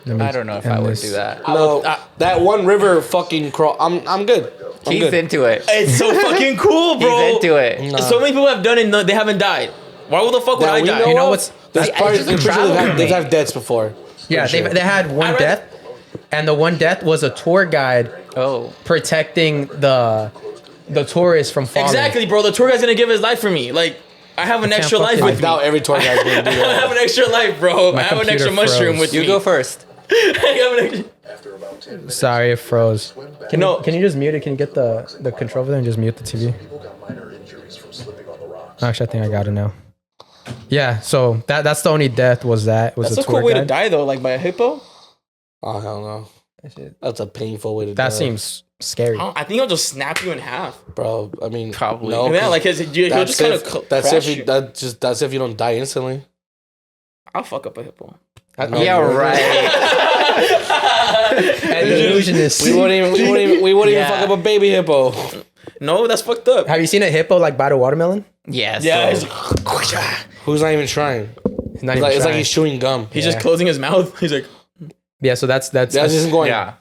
I don't know if I would do that. No, that one river fucking crawl. I'm good. He's into it. It's so fucking cool, bro. He's into it. So many people have done it and they haven't died. Why the fuck would I die? You know what's? That's probably they've had deaths before. Yeah, they had one death, and the one death was a tour guide protecting the tourists from falling. Exactly, bro. The tour guide's gonna give his life for me. Like, I have an extra life with me. Now every tour guide's gonna do that. I have an extra life, bro. I have an extra mushroom with me. You go first. Sorry, it froze. Can you just mute it? Can you get the control over there and just mute the TV? Actually, I think I got it now. Yeah, so that's the only death was that. Was that's a cool way to die though, like by a hippo. Oh hell no. That's a painful way to die. That seems scary. I think he'll just snap you in half, bro. I mean, probably. No, yeah, like he'll just kind of. That's if you don't die instantly. I'll fuck up a hippo. Yeah, right. And the illusionist. We wouldn't even fuck up a baby hippo. No, that's fucked up. Have you seen a hippo like bite a watermelon? Yes. Yeah. Who's not even trying? It's like he's chewing gum. He's just closing his mouth. He's like. Yeah, so that's just going. Yeah.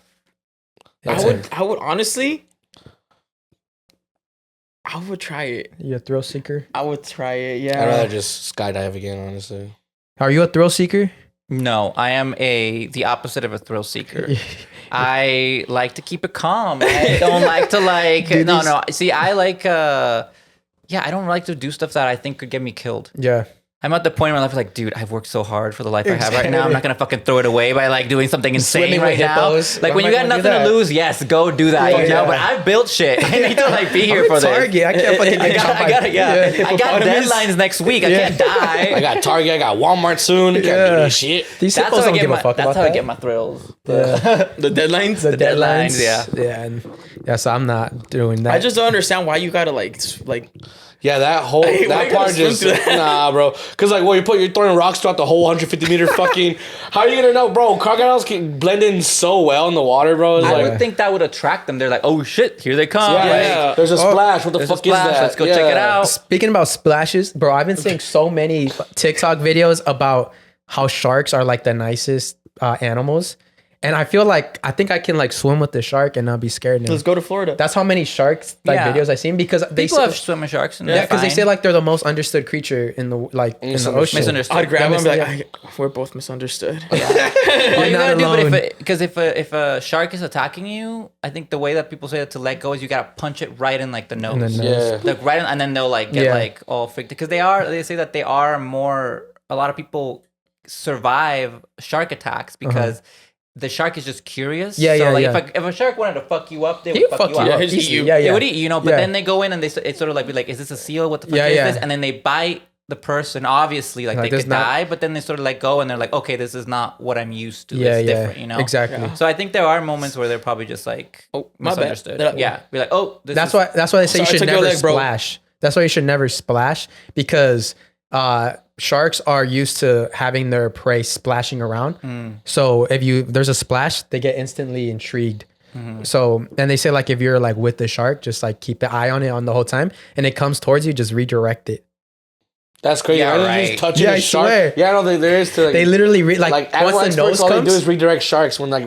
I would honestly. I would try it. You a thrill seeker? I would try it. Yeah. I'd rather just skydive again, honestly. Are you a thrill seeker? No, I am the opposite of a thrill seeker. I like to keep it calm. I don't like to no. See, I like I don't like to do stuff that I think could get me killed. Yeah. I'm at the point in my life like, dude, I've worked so hard for the life I have right now. I'm not gonna fucking throw it away by like doing something insane Swimming right with now. hippos. Like Why when am you I got gonna nothing do to that? lose, yes, go do that. Yeah, You know, yeah. but I built shit. I need to like be here for Target. this. I can't fucking get shot by I got deadlines next week. I can't die. I got Target. I got Walmart soon. Can't do this shit. These That's hippos how I don't get give my. a fuck That's about how I that. get my thrills. The deadlines. The deadlines. Yeah. Yeah. So I'm not doing that. I just don't understand why you gotta like. Yeah, that whole Why you that gotta part swim just through that? nah, bro. Cause like, you're throwing rocks throughout the whole 150 meter fucking. How are you gonna know, bro? Crocodiles can blend in so well in the water, bro. It's I like, would think that would attract them. They're like, oh shit, here they come. yeah, there's a splash. What the There's a fuck is splash. that? Let's go check it out. Speaking about splashes, bro, I've been seeing so many TikTok videos about how sharks are like the nicest animals. And I feel like I think I can like swim with the shark and not be scared now. Let's go to Florida. That's how many sharks videos I've seen because people have swim with sharks. And because they say like they're the most understood creature in the in the ocean. Misunderstood. I'd grab them and be like, we're both misunderstood. Well, you gotta do, but because if a shark is attacking you, I think the way that people say that to let go is you gotta punch it right in like the nose. Like right in, and then they'll like get like all freaked because they say that they are more. A lot of people survive shark attacks because. The shark is just curious. If a shark wanted to fuck you up, they would fuck you up. Yeah, They would eat you, But then they go in and it's sort of like, is this a seal? What the fuck is this? And then they bite the person. Obviously, like they could die, but then they sort of let go and they're like, okay, this is not what I'm used to. It's different, Exactly. Yeah. So I think there are moments where they're probably just like, misunderstood. Like, be like, oh, that's why they say you should never splash. That's why you should never splash because sharks are used to having their prey splashing around. So if there's a splash, they get instantly intrigued. So, and they say like if you're like with the shark, just like keep an eye on it on the whole time, and it comes towards you, just redirect it. That's crazy. Yeah, right. Just touching a shark. Swear. Yeah, no, there is to like. They literally once the nose all comes, they do is redirect sharks when yeah,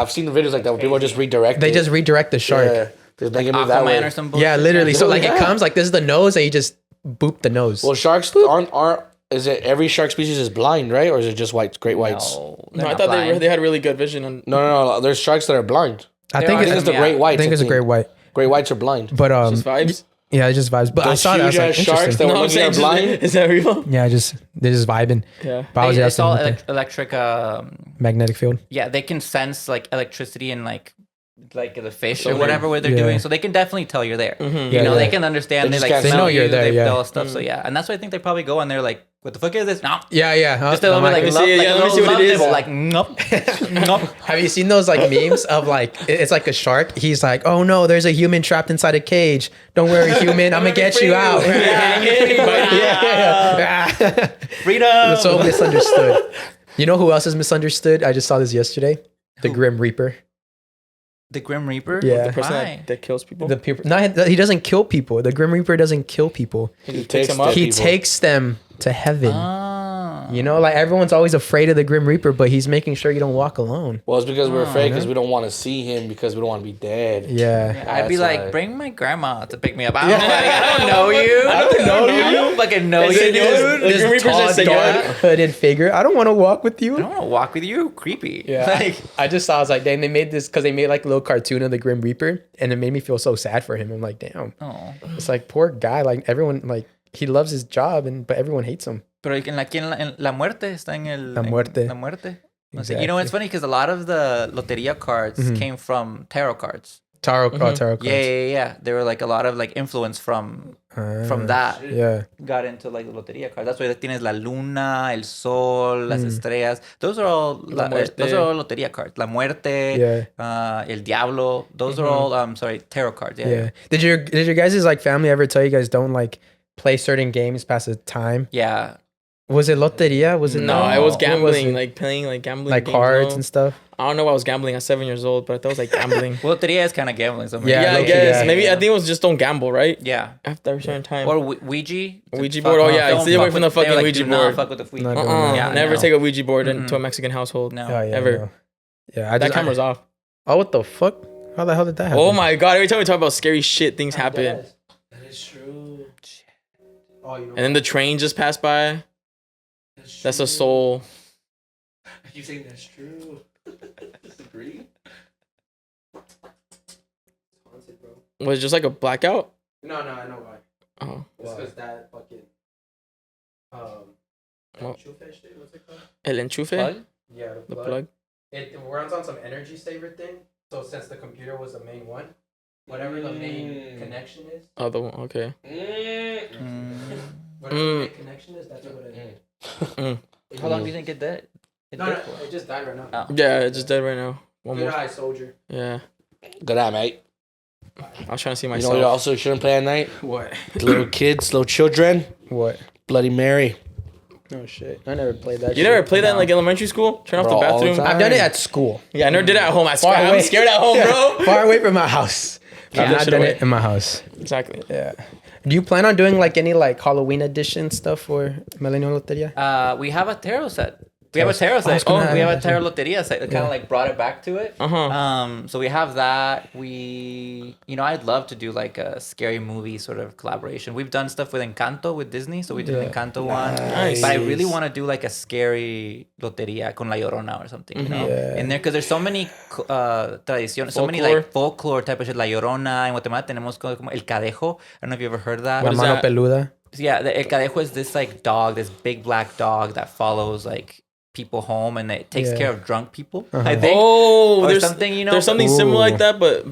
I've seen the videos like that where people just redirect. They just redirect the shark. Yeah, just make it move that way. Or some bullshit. Yeah, literally. So like it comes like this is the nose, and you just boop the nose. Well, sharks aren't. Is it every shark species is blind, right, or is it just great whites? No, I thought they had really good vision. No. There's sharks that are blind. I think it's the great whites. I think it's a great white. Great whites are blind. But just vibes. Yeah, it just vibes. But those I saw that. I was like, sharks that were looking at blind. Is that real? Yeah, they're just vibing. Yeah. It's all electric. Magnetic field. Yeah, they can sense like electricity and like the fish or whatever what they're doing, so they can definitely tell you're there. You know, they can understand. They know you're there. They all stuff. So yeah, and that's why I think they probably go and they're like, "What the fuck is this?" No. Yeah. Just a little bit like let me see what it is. Like nope. Have you seen those like memes of like it's like a shark? He's like, "Oh no, there's a human trapped inside a cage. Don't worry, human. I'm gonna get you out." Freedom. It's so misunderstood. You know who else is misunderstood? I just saw this yesterday. The Grim Reaper. The Grim Reaper? Yeah. The person that kills people? He doesn't kill people. The Grim Reaper doesn't kill people. He takes them up. He takes them to heaven. You know, like everyone's always afraid of the Grim Reaper, but he's making sure you don't walk alone. Well, it's because we're afraid because we don't want to see him because we don't want to be dead. Yeah. I'd be like, bring my grandma to pick me up. I don't know you. I don't fucking know you, dude. This tall, dark, hooded figure. I don't want to walk with you. I don't want to walk with you. Creepy. Yeah. I just saw, I was like, dang, they made this because they made like a little cartoon of the Grim Reaper, and it made me feel so sad for him. I'm like, damn. Oh. It's like, poor guy. Like everyone, like he loves his job, but everyone hates him. Pero en la muerte está en el... La muerte. La muerte. Exactly. You know, it's funny because a lot of the Loteria cards came from tarot cards. Tarot cards. Yeah. There were like a lot of like influence from that. Yeah. Got into like the Loteria cards. That's why tienes la luna, el sol, las estrellas. Those are all Loteria cards. La muerte, el diablo. Those are all tarot cards. Yeah. Did your guys' like family ever tell you guys don't like play certain games past the time? Yeah. Was it Loteria? Was it no? It was gambling, like playing like gambling, like games, cards and stuff. I don't know why I was gambling at 7 years old, but I thought it was like gambling. Loteria is kind of gambling. Yeah, I guess maybe I think it was just don't gamble, right? Yeah. After a certain time. Or Ouija board. Oh yeah, stay away from the fucking Ouija board. Fuck with the Ouija. Yeah, never take a Ouija board into a Mexican household. No, ever. No. Yeah, that camera's off. Oh, what the fuck? How the hell did that happen? Oh my god! Every time we talk about scary shit, things happen. That is true. Oh, you know. And then the train just passed by. That's a soul. Are you saying that's true? Disagree? Haunted, bro. Was it just like a blackout? No, I know why. Oh. It's because that fucking what's it called? El enchufe? Plug? Yeah, the plug. It runs on some energy saver thing. So since the computer was the main one, whatever the main connection is. Oh, the one. Okay. Whatever the main connection is, that's what it is. How long do you think it did? No, it just died right now. Oh. Yeah, it just dead right now. One Good more. eye, soldier. Yeah. Good eye, mate. I was trying to see You myself. know, you also shouldn't play at night. What? Little kids, little children. What? Bloody Mary. Oh shit! I never played that. You never played that in like elementary school? Turn off the bathroom. I've done it at school. Yeah, I never did it at home. I'm away. scared at home, bro. Far away from my house. Yeah, I've not done it in my house. Exactly. Yeah. Do you plan on doing like any like Halloween edition stuff for Millennial Loteria? We have a tarot set. We have a tarot site. We have a tarot yeah. loteria site that kind of like brought it back to it. So we have that. I'd love to do like a scary movie sort of collaboration. We've done stuff with Encanto with Disney, so we did an Encanto one. Nice. But I really want to do like a scary loteria con La Llorona or something, you know, in there, because there's so many tradiciones, so many like folklore type of shit. La Llorona in Guatemala tenemos como el cadejo. I don't know if you ever heard that. La mano peluda. Yeah, el cadejo is this like dog, this big black dog that follows like people home and it takes care of drunk people. I think. Oh, there's something, you know. There's something similar like that, but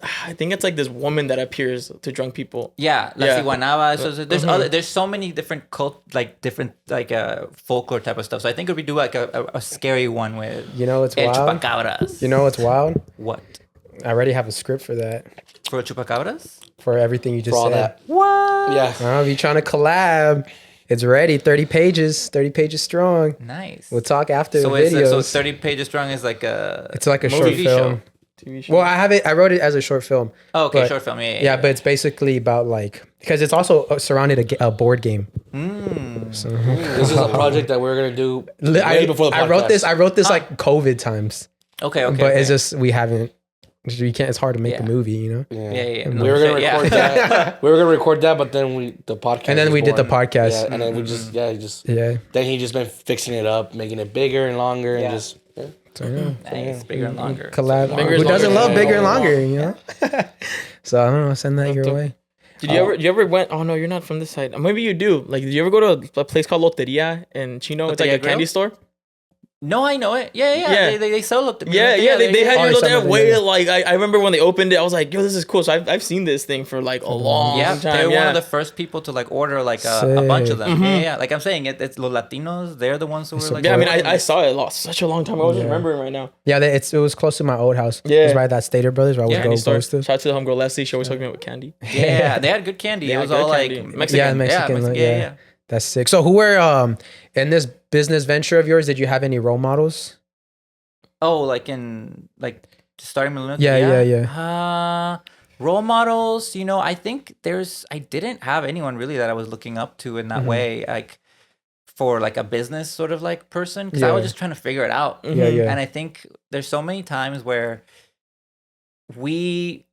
I think it's like this woman that appears to drunk people. Yeah, La Ciguanaba. So there's so many different folklore type of stuff. So I think if we do like a scary one with it's wild. Chupacabras. You know what's wild? What? I already have a script for that. For Chupacabras? For everything you just said. That. What? Yeah. If you're trying to collab, it's ready. 30 pages strong. Nice. We'll talk after the videos. videos. So 30 pages strong is like a... It's like a short film. TV show. Well, I wrote it as a short film. Oh, okay, short film. Yeah, but it's basically about like... Because it's also surrounded a board game. So. This is a project that we're going to do before the podcast. I wrote this like COVID times. Okay. But it's just, we haven't... You can't. It's hard to make a movie, you know. Yeah. We were gonna record that. We were gonna record that, but then the podcast. And then we did the podcast. Yeah, and then we just Then he just been fixing it up, making it bigger and longer, and just. Yeah. So, nice, bigger and longer. Collab. Who doesn't love bigger and longer? You know. So I don't know. Send that your way. Did you ever went? Oh no, you're not from this side. Maybe you do. Like, did you ever go to a place called Loteria in Chino? It's like a candy store. No, I know it. Yeah. They sell it. They had your Loteria way like I remember when they opened it. I was like, yo, this is cool. So I've seen this thing for like a long time. They're one of the first people to like order like a bunch of them. Yeah. Like I'm saying, it's los Latinos. They're the ones who were like. Yeah, I mean, I saw it such a long time ago. I was just remembering right now. Yeah, it was close to my old house. Yeah, it was right at that Stater Brothers where I would go to. Shout out to the homegirl Leslie. She always hooked me up with candy. Yeah, they had good candy. It was all like Mexican. Mexican. Yeah. That's sick. So who were in this business venture of yours? Did you have any role models? Oh, like in starting Millennial Loteria? Yeah. Role models, I think I didn't have anyone really that I was looking up to in that way, like for like a business sort of like person, because I was just trying to figure it out. And I think there's so many times where we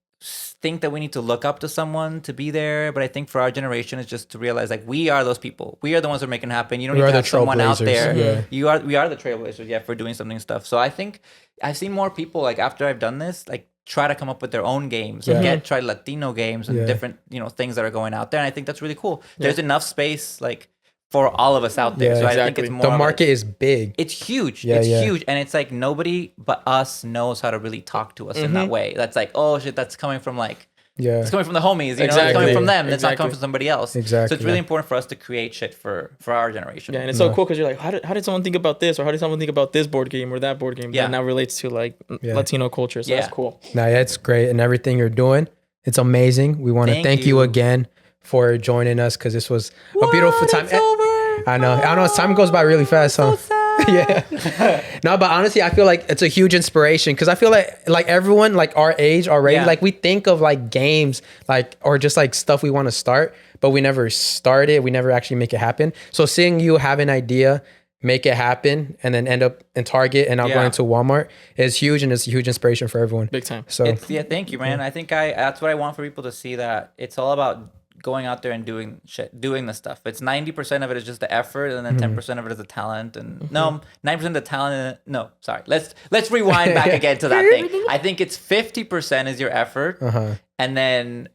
think that we need to look up to someone to be there, but I think for our generation it's just to realize like we are those people. We are the ones that are making it happen. You don't need to have someone out there. We are the trailblazers, for doing something stuff. So I think I've seen more people like after I've done this, like try to come up with their own games and try Latino games and different, things that are going out there. And I think that's really cool. There's enough space like for all of us out there. So I think it's more the market is big. It's huge. It's huge. And it's like nobody but us knows how to really talk to us in that way. That's like, oh shit, that's coming from like it's coming from the homies, it's coming from them. It's not coming from somebody else. Exactly. So it's really important for us to create shit for our generation. Yeah, and it's so cool because you're like, how did someone think about this, or how did someone think about this board game or that board game that now relates to like Latino culture. So that's cool. It's great, and everything you're doing, it's amazing. We want to thank you again for joining us, because this was a beautiful time. It's over. I know. Time goes by really fast, huh? So No, but honestly, I feel like it's a huge inspiration, because I feel like everyone like our age already, like we think of like games, like, or just like stuff we want to start, but we never start it. We never actually make it happen. So seeing you have an idea, make it happen, and then end up in Target and now going to Walmart is huge, and it's a huge inspiration for everyone. Big time. So thank you, man. I think that's what I want for people to see, that it's all about going out there and doing the stuff. It's 90% of it is just the effort, and then 10% of it is the talent. And no, 9% of the talent. No, sorry. Let's rewind back again to that thing. I think it's 50% is your effort, and then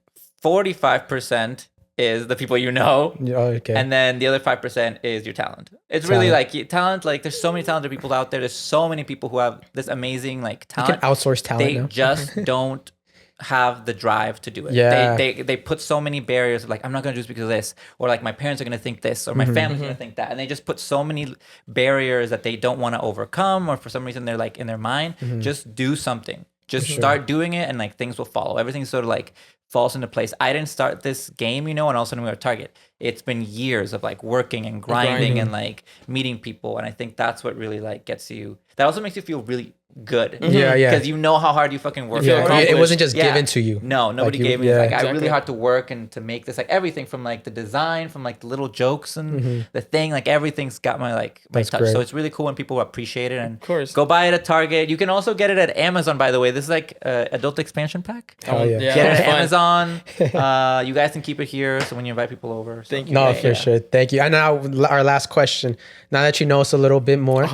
45% is the people you know. And then the other 5% is your talent. It's really like talent. Like there's so many talented people out there. There's so many people who have this amazing like talent. You can outsource talent. They just don't have the drive to do it. They put so many barriers, like I'm not gonna do this because of this, or like my parents are gonna think this, or my family's gonna think that, and they just put so many barriers that they don't want to overcome, or for some reason they're like in their mind. Just do something. Just start doing it, and like things will follow. Everything sort of like falls into place. I didn't start this game, and all of a sudden we were at Target. It's been years of like working and grinding and like meeting people, and I think that's what really like gets you. That also makes you feel really good. Yeah, yeah. Because you know how hard you fucking work. Yeah, for it. it wasn't just given to you. No, nobody Like, gave me. yeah, Like I exactly. really had to work and to make this, like everything from like the design, from like the little jokes and the thing, like everything's got my my That's touch. great. So it's really cool when people appreciate it. And Of course. go buy it at Target. You can also get it at Amazon. By the way, this is like adult expansion pack. Oh, yeah. Get it at fun. Amazon. You guys can keep it here. So when you invite people over, so. Thank you. No, Yeah, for sure. Thank you. And now our last question. Now that you know us a little bit more,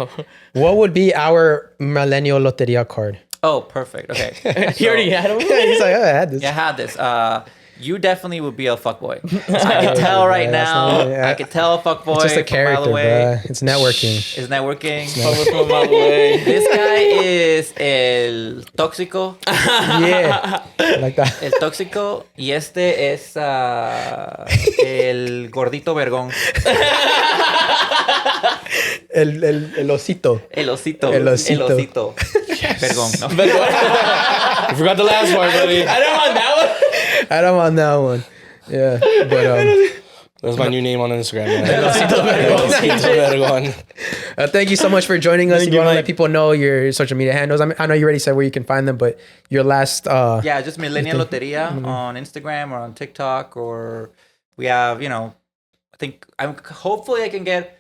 what would be our Millennial Loteria card? Oh, perfect. Okay. He already had one. He's like, oh, I had this. Yeah, I had this. You definitely would be a fuckboy. I can tell right now. I can tell a fuckboy. It's just a from a mile character, away. bruh. It's networking. It's networking. From a mile away. This guy is el tóxico. Yeah. Like that. El tóxico. Y este es el gordito vergón. El osito. El osito. El osito. El osito. Vergón. No. You forgot the last part, buddy. I don't want that one. I don't want that one. Yeah. But That's my new name on Instagram, man. thank you so much for joining us. Thank If you you, want to Mike. let people know your social media handles, I know you already said where you can find them, but your last Yeah, just Millennial Loteria on Instagram or on TikTok, or we have, I think hopefully I can get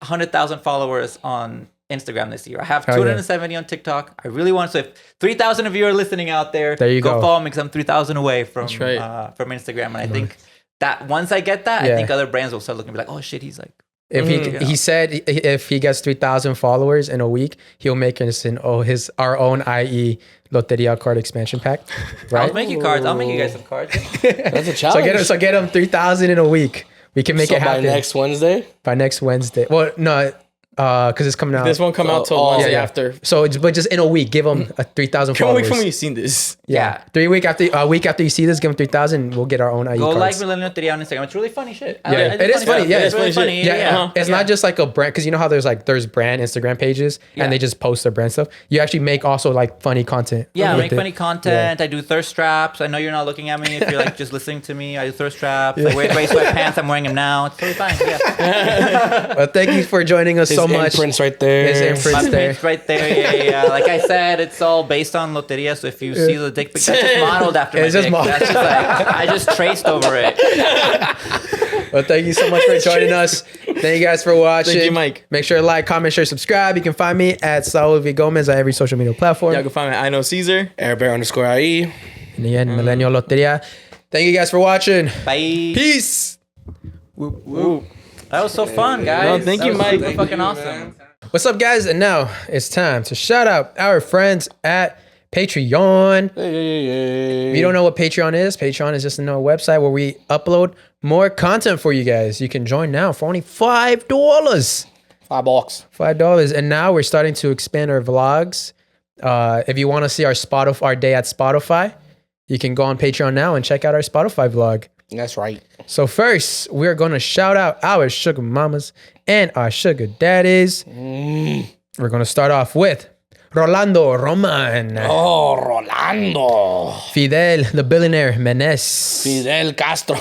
100,000 followers on Instagram this year. I have 270 on TikTok. I really want, so if 3,000 of you are listening out there, you go. follow me because I'm 3,000 away from right. from Instagram. And I think that once I get that, I think other brands will start looking and be like, oh shit, he's like, if he said if he gets 3,000 followers in a week, he'll make us our own I.E. Loteria card expansion pack. Right? I'll make you cards. I'll make you guys some cards. That's a challenge. So get him 3,000 in a week. We can make it happen by next Wednesday. By next Wednesday. Well, no, because it's coming out. This won't come out till Wednesday after. So, but just in a week, give them a 3,000 Come followers. week from when you've seen this. Yeah. A week after you see this, give them 3,000. We'll get our own IE Go cards. like Millennial Loteria on Instagram. It's really funny shit. Yeah, it is funny. Yeah, it's really funny. Yeah. It's not just like a brand, because you know how there's brand Instagram pages and they just post their brand stuff. You actually make also like funny content. Yeah, I with make it. funny content. I do thirst traps. I know you're not looking at me if you're like just listening to me. I do thirst traps. I wear gray sweatpants. I'm wearing them now. It's totally fine. Yeah. Well, thank you for joining us so much. Imprints right there. His imprints My there. prints right there. Yeah. Like I said, it's all based on Loteria. So if you see the dick pic, that's just modeled after my It's just dick. modeled. That's just like, I just traced over it. Well, thank you so much for joining us. Thank you guys for watching. Thank you, Mike. Make sure to like, comment, share, subscribe. You can find me at Saul V Gomez at every social media platform. Y'all can find me at I know Cesar. Airbear_IE. And again, Millennial Loteria. Thank you guys for watching. Bye. Peace. Woo. That was so fun, guys. No, thank you, That was Mike. super fucking awesome. What's up, guys? And now it's time to shout out our friends at Patreon. If you don't know what Patreon is just another website where we upload more content for you guys. You can join now for only $5. $5. $5. And now we're starting to expand our vlogs. If you want to see our day at Spotify, you can go on Patreon now and check out our Spotify vlog. That's right. So first, we're going to shout out our sugar mamas and our sugar daddies. We're going to start off with Rolando Roman. Oh, Rolando. Fidel, the billionaire Menes. Fidel Castro.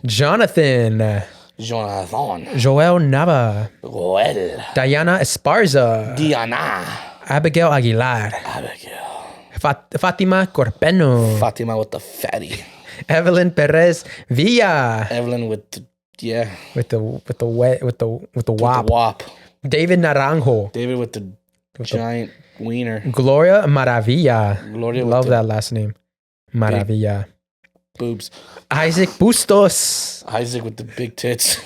Jonathan. Jonathan. Joel Nava. Joel. Diana Esparza. Diana. Abigail Aguilar. Abigail. Fatima Corpeno. Fatima with the fatty. Evelyn Perez Villa. Evelyn with the, With the wop. wop. David Naranjo. David with the giant wiener. Gloria Maravilla. Gloria with Love the that last name. Maravilla. boobs. Isaac Bustos. Isaac with the big tits.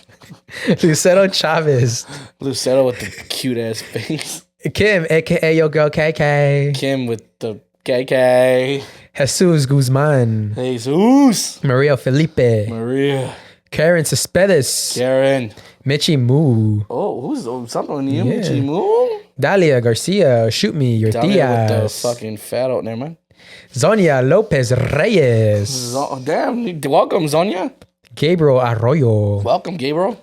Lucero Chavez. Lucero with the cute ass face. Kim, aka Yo Girl KK. Kim with the KK. Jesus Guzman. Jesus. Maria Felipe. Maria. Karen Cespedes. Karen. Michi Moo. Oh, who's something new? Yeah. Chimu? Dalia Garcia. Shoot me, your Dalia with the Diaz. fucking fat out. Never mind. Zonia Lopez Reyes. Damn. Welcome, Zonia. Gabriel Arroyo. Welcome, Gabriel.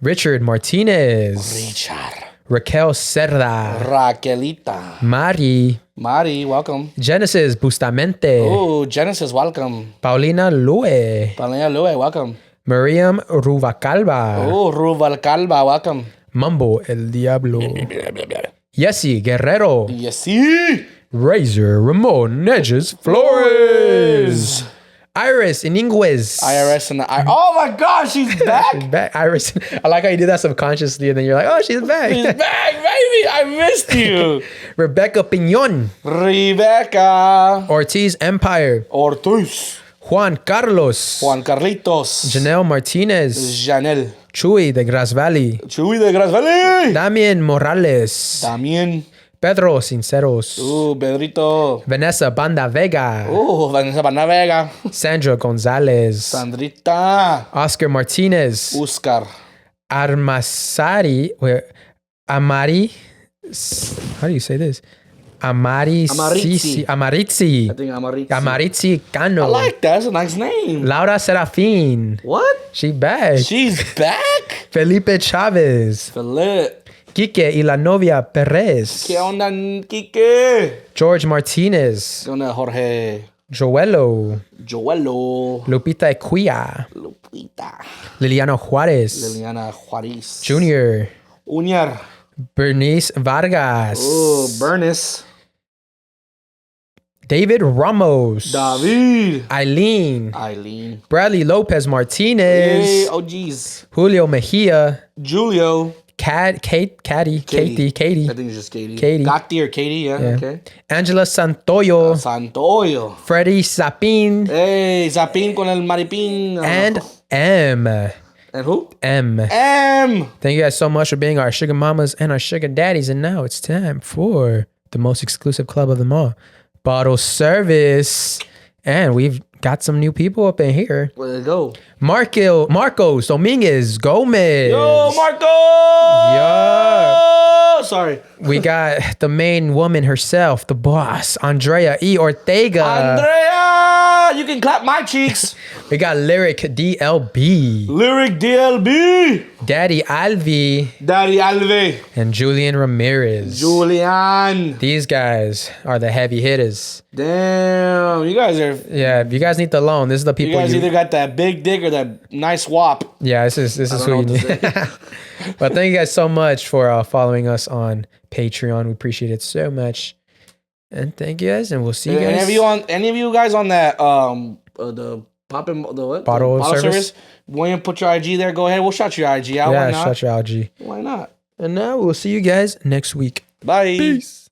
Richard Martinez. Richard. Raquel Cerda. Raquelita. Mari. Welcome. Genesis Bustamente. Oh, Genesis, welcome. Paulina Lue. Palea Lue, welcome. Miriam Ruvacalva. Oh, Ruvalcalva, welcome. Mambo El Diablo. Yesy Guerrero. Yesy. Razor Ramon Nedges Flores. Iris Iniguez. IRS and the oh my gosh, she's back. She's back. Iris. I like how you did that subconsciously and then you're like, oh, she's back. She's back, baby. I missed you. Rebecca Piñon. Rebecca. Ortiz Empire. Ortiz. Juan Carlos. Juan Carlitos. Janelle Martinez. Janelle. Chuy de Grass Valley. Chuy de Grass Valley. Damien Morales. Damien. Pedro Sinceros. Pedrito. Vanessa Banda Vega. Vanessa Banda Vega. Sandra Gonzalez. Sandrita. Oscar Martinez. Oscar. Armasari. Amari. How do you say this? Amaritzi. I think Amaritzi. Amaritzi Cano. I like that. That's a nice name. Laura Serafin. What? She back. She's back? Felipe Chavez. Philip. Quique y la novia Perez. ¿Qué onda, Quique? George Martinez. ¿Qué onda, Jorge? Joelo. Lupita Equia. Liliana Juárez. Junior. Bernice Vargas. Bernice. David Ramos. Eileen. Bradley Lopez Martinez. Hey, oh, geez. Julio Mejia. Katie. I think it's just Katie. Gatti or Katie, yeah. Okay. Angela Santoyo. Freddie Zapin. Hey, Zapin con el maripín. And M. And who? M. Thank you guys so much for being our sugar mamas and our sugar daddies. And now it's time for the most exclusive club of them all, Bottle Service. And we've got some new people up in here. Where they go? Marcos Dominguez Gomez. Yo, Marco! Yeah. Sorry. We got the main woman herself, the boss, Andrea E. Ortega. Andrea! You can clap my cheeks. We got Lyric DLB. Daddy Alvi. And Julian Ramirez. These guys are the heavy hitters. Damn, you guys are... Yeah, if you guys need the loan, this is the people you guys either got that big dick or that nice wop. Yeah, this is who you need. But thank you guys so much for following us on Patreon. We appreciate it so much. And thank you guys, and we'll see you guys. Any of you guys on that the poppin' the what? Bottle service? Want to put your IG there? Go ahead. We'll shout your IG out. Yeah, why not? shout your IG. Why not? And now we'll see you guys next week. Bye. Peace.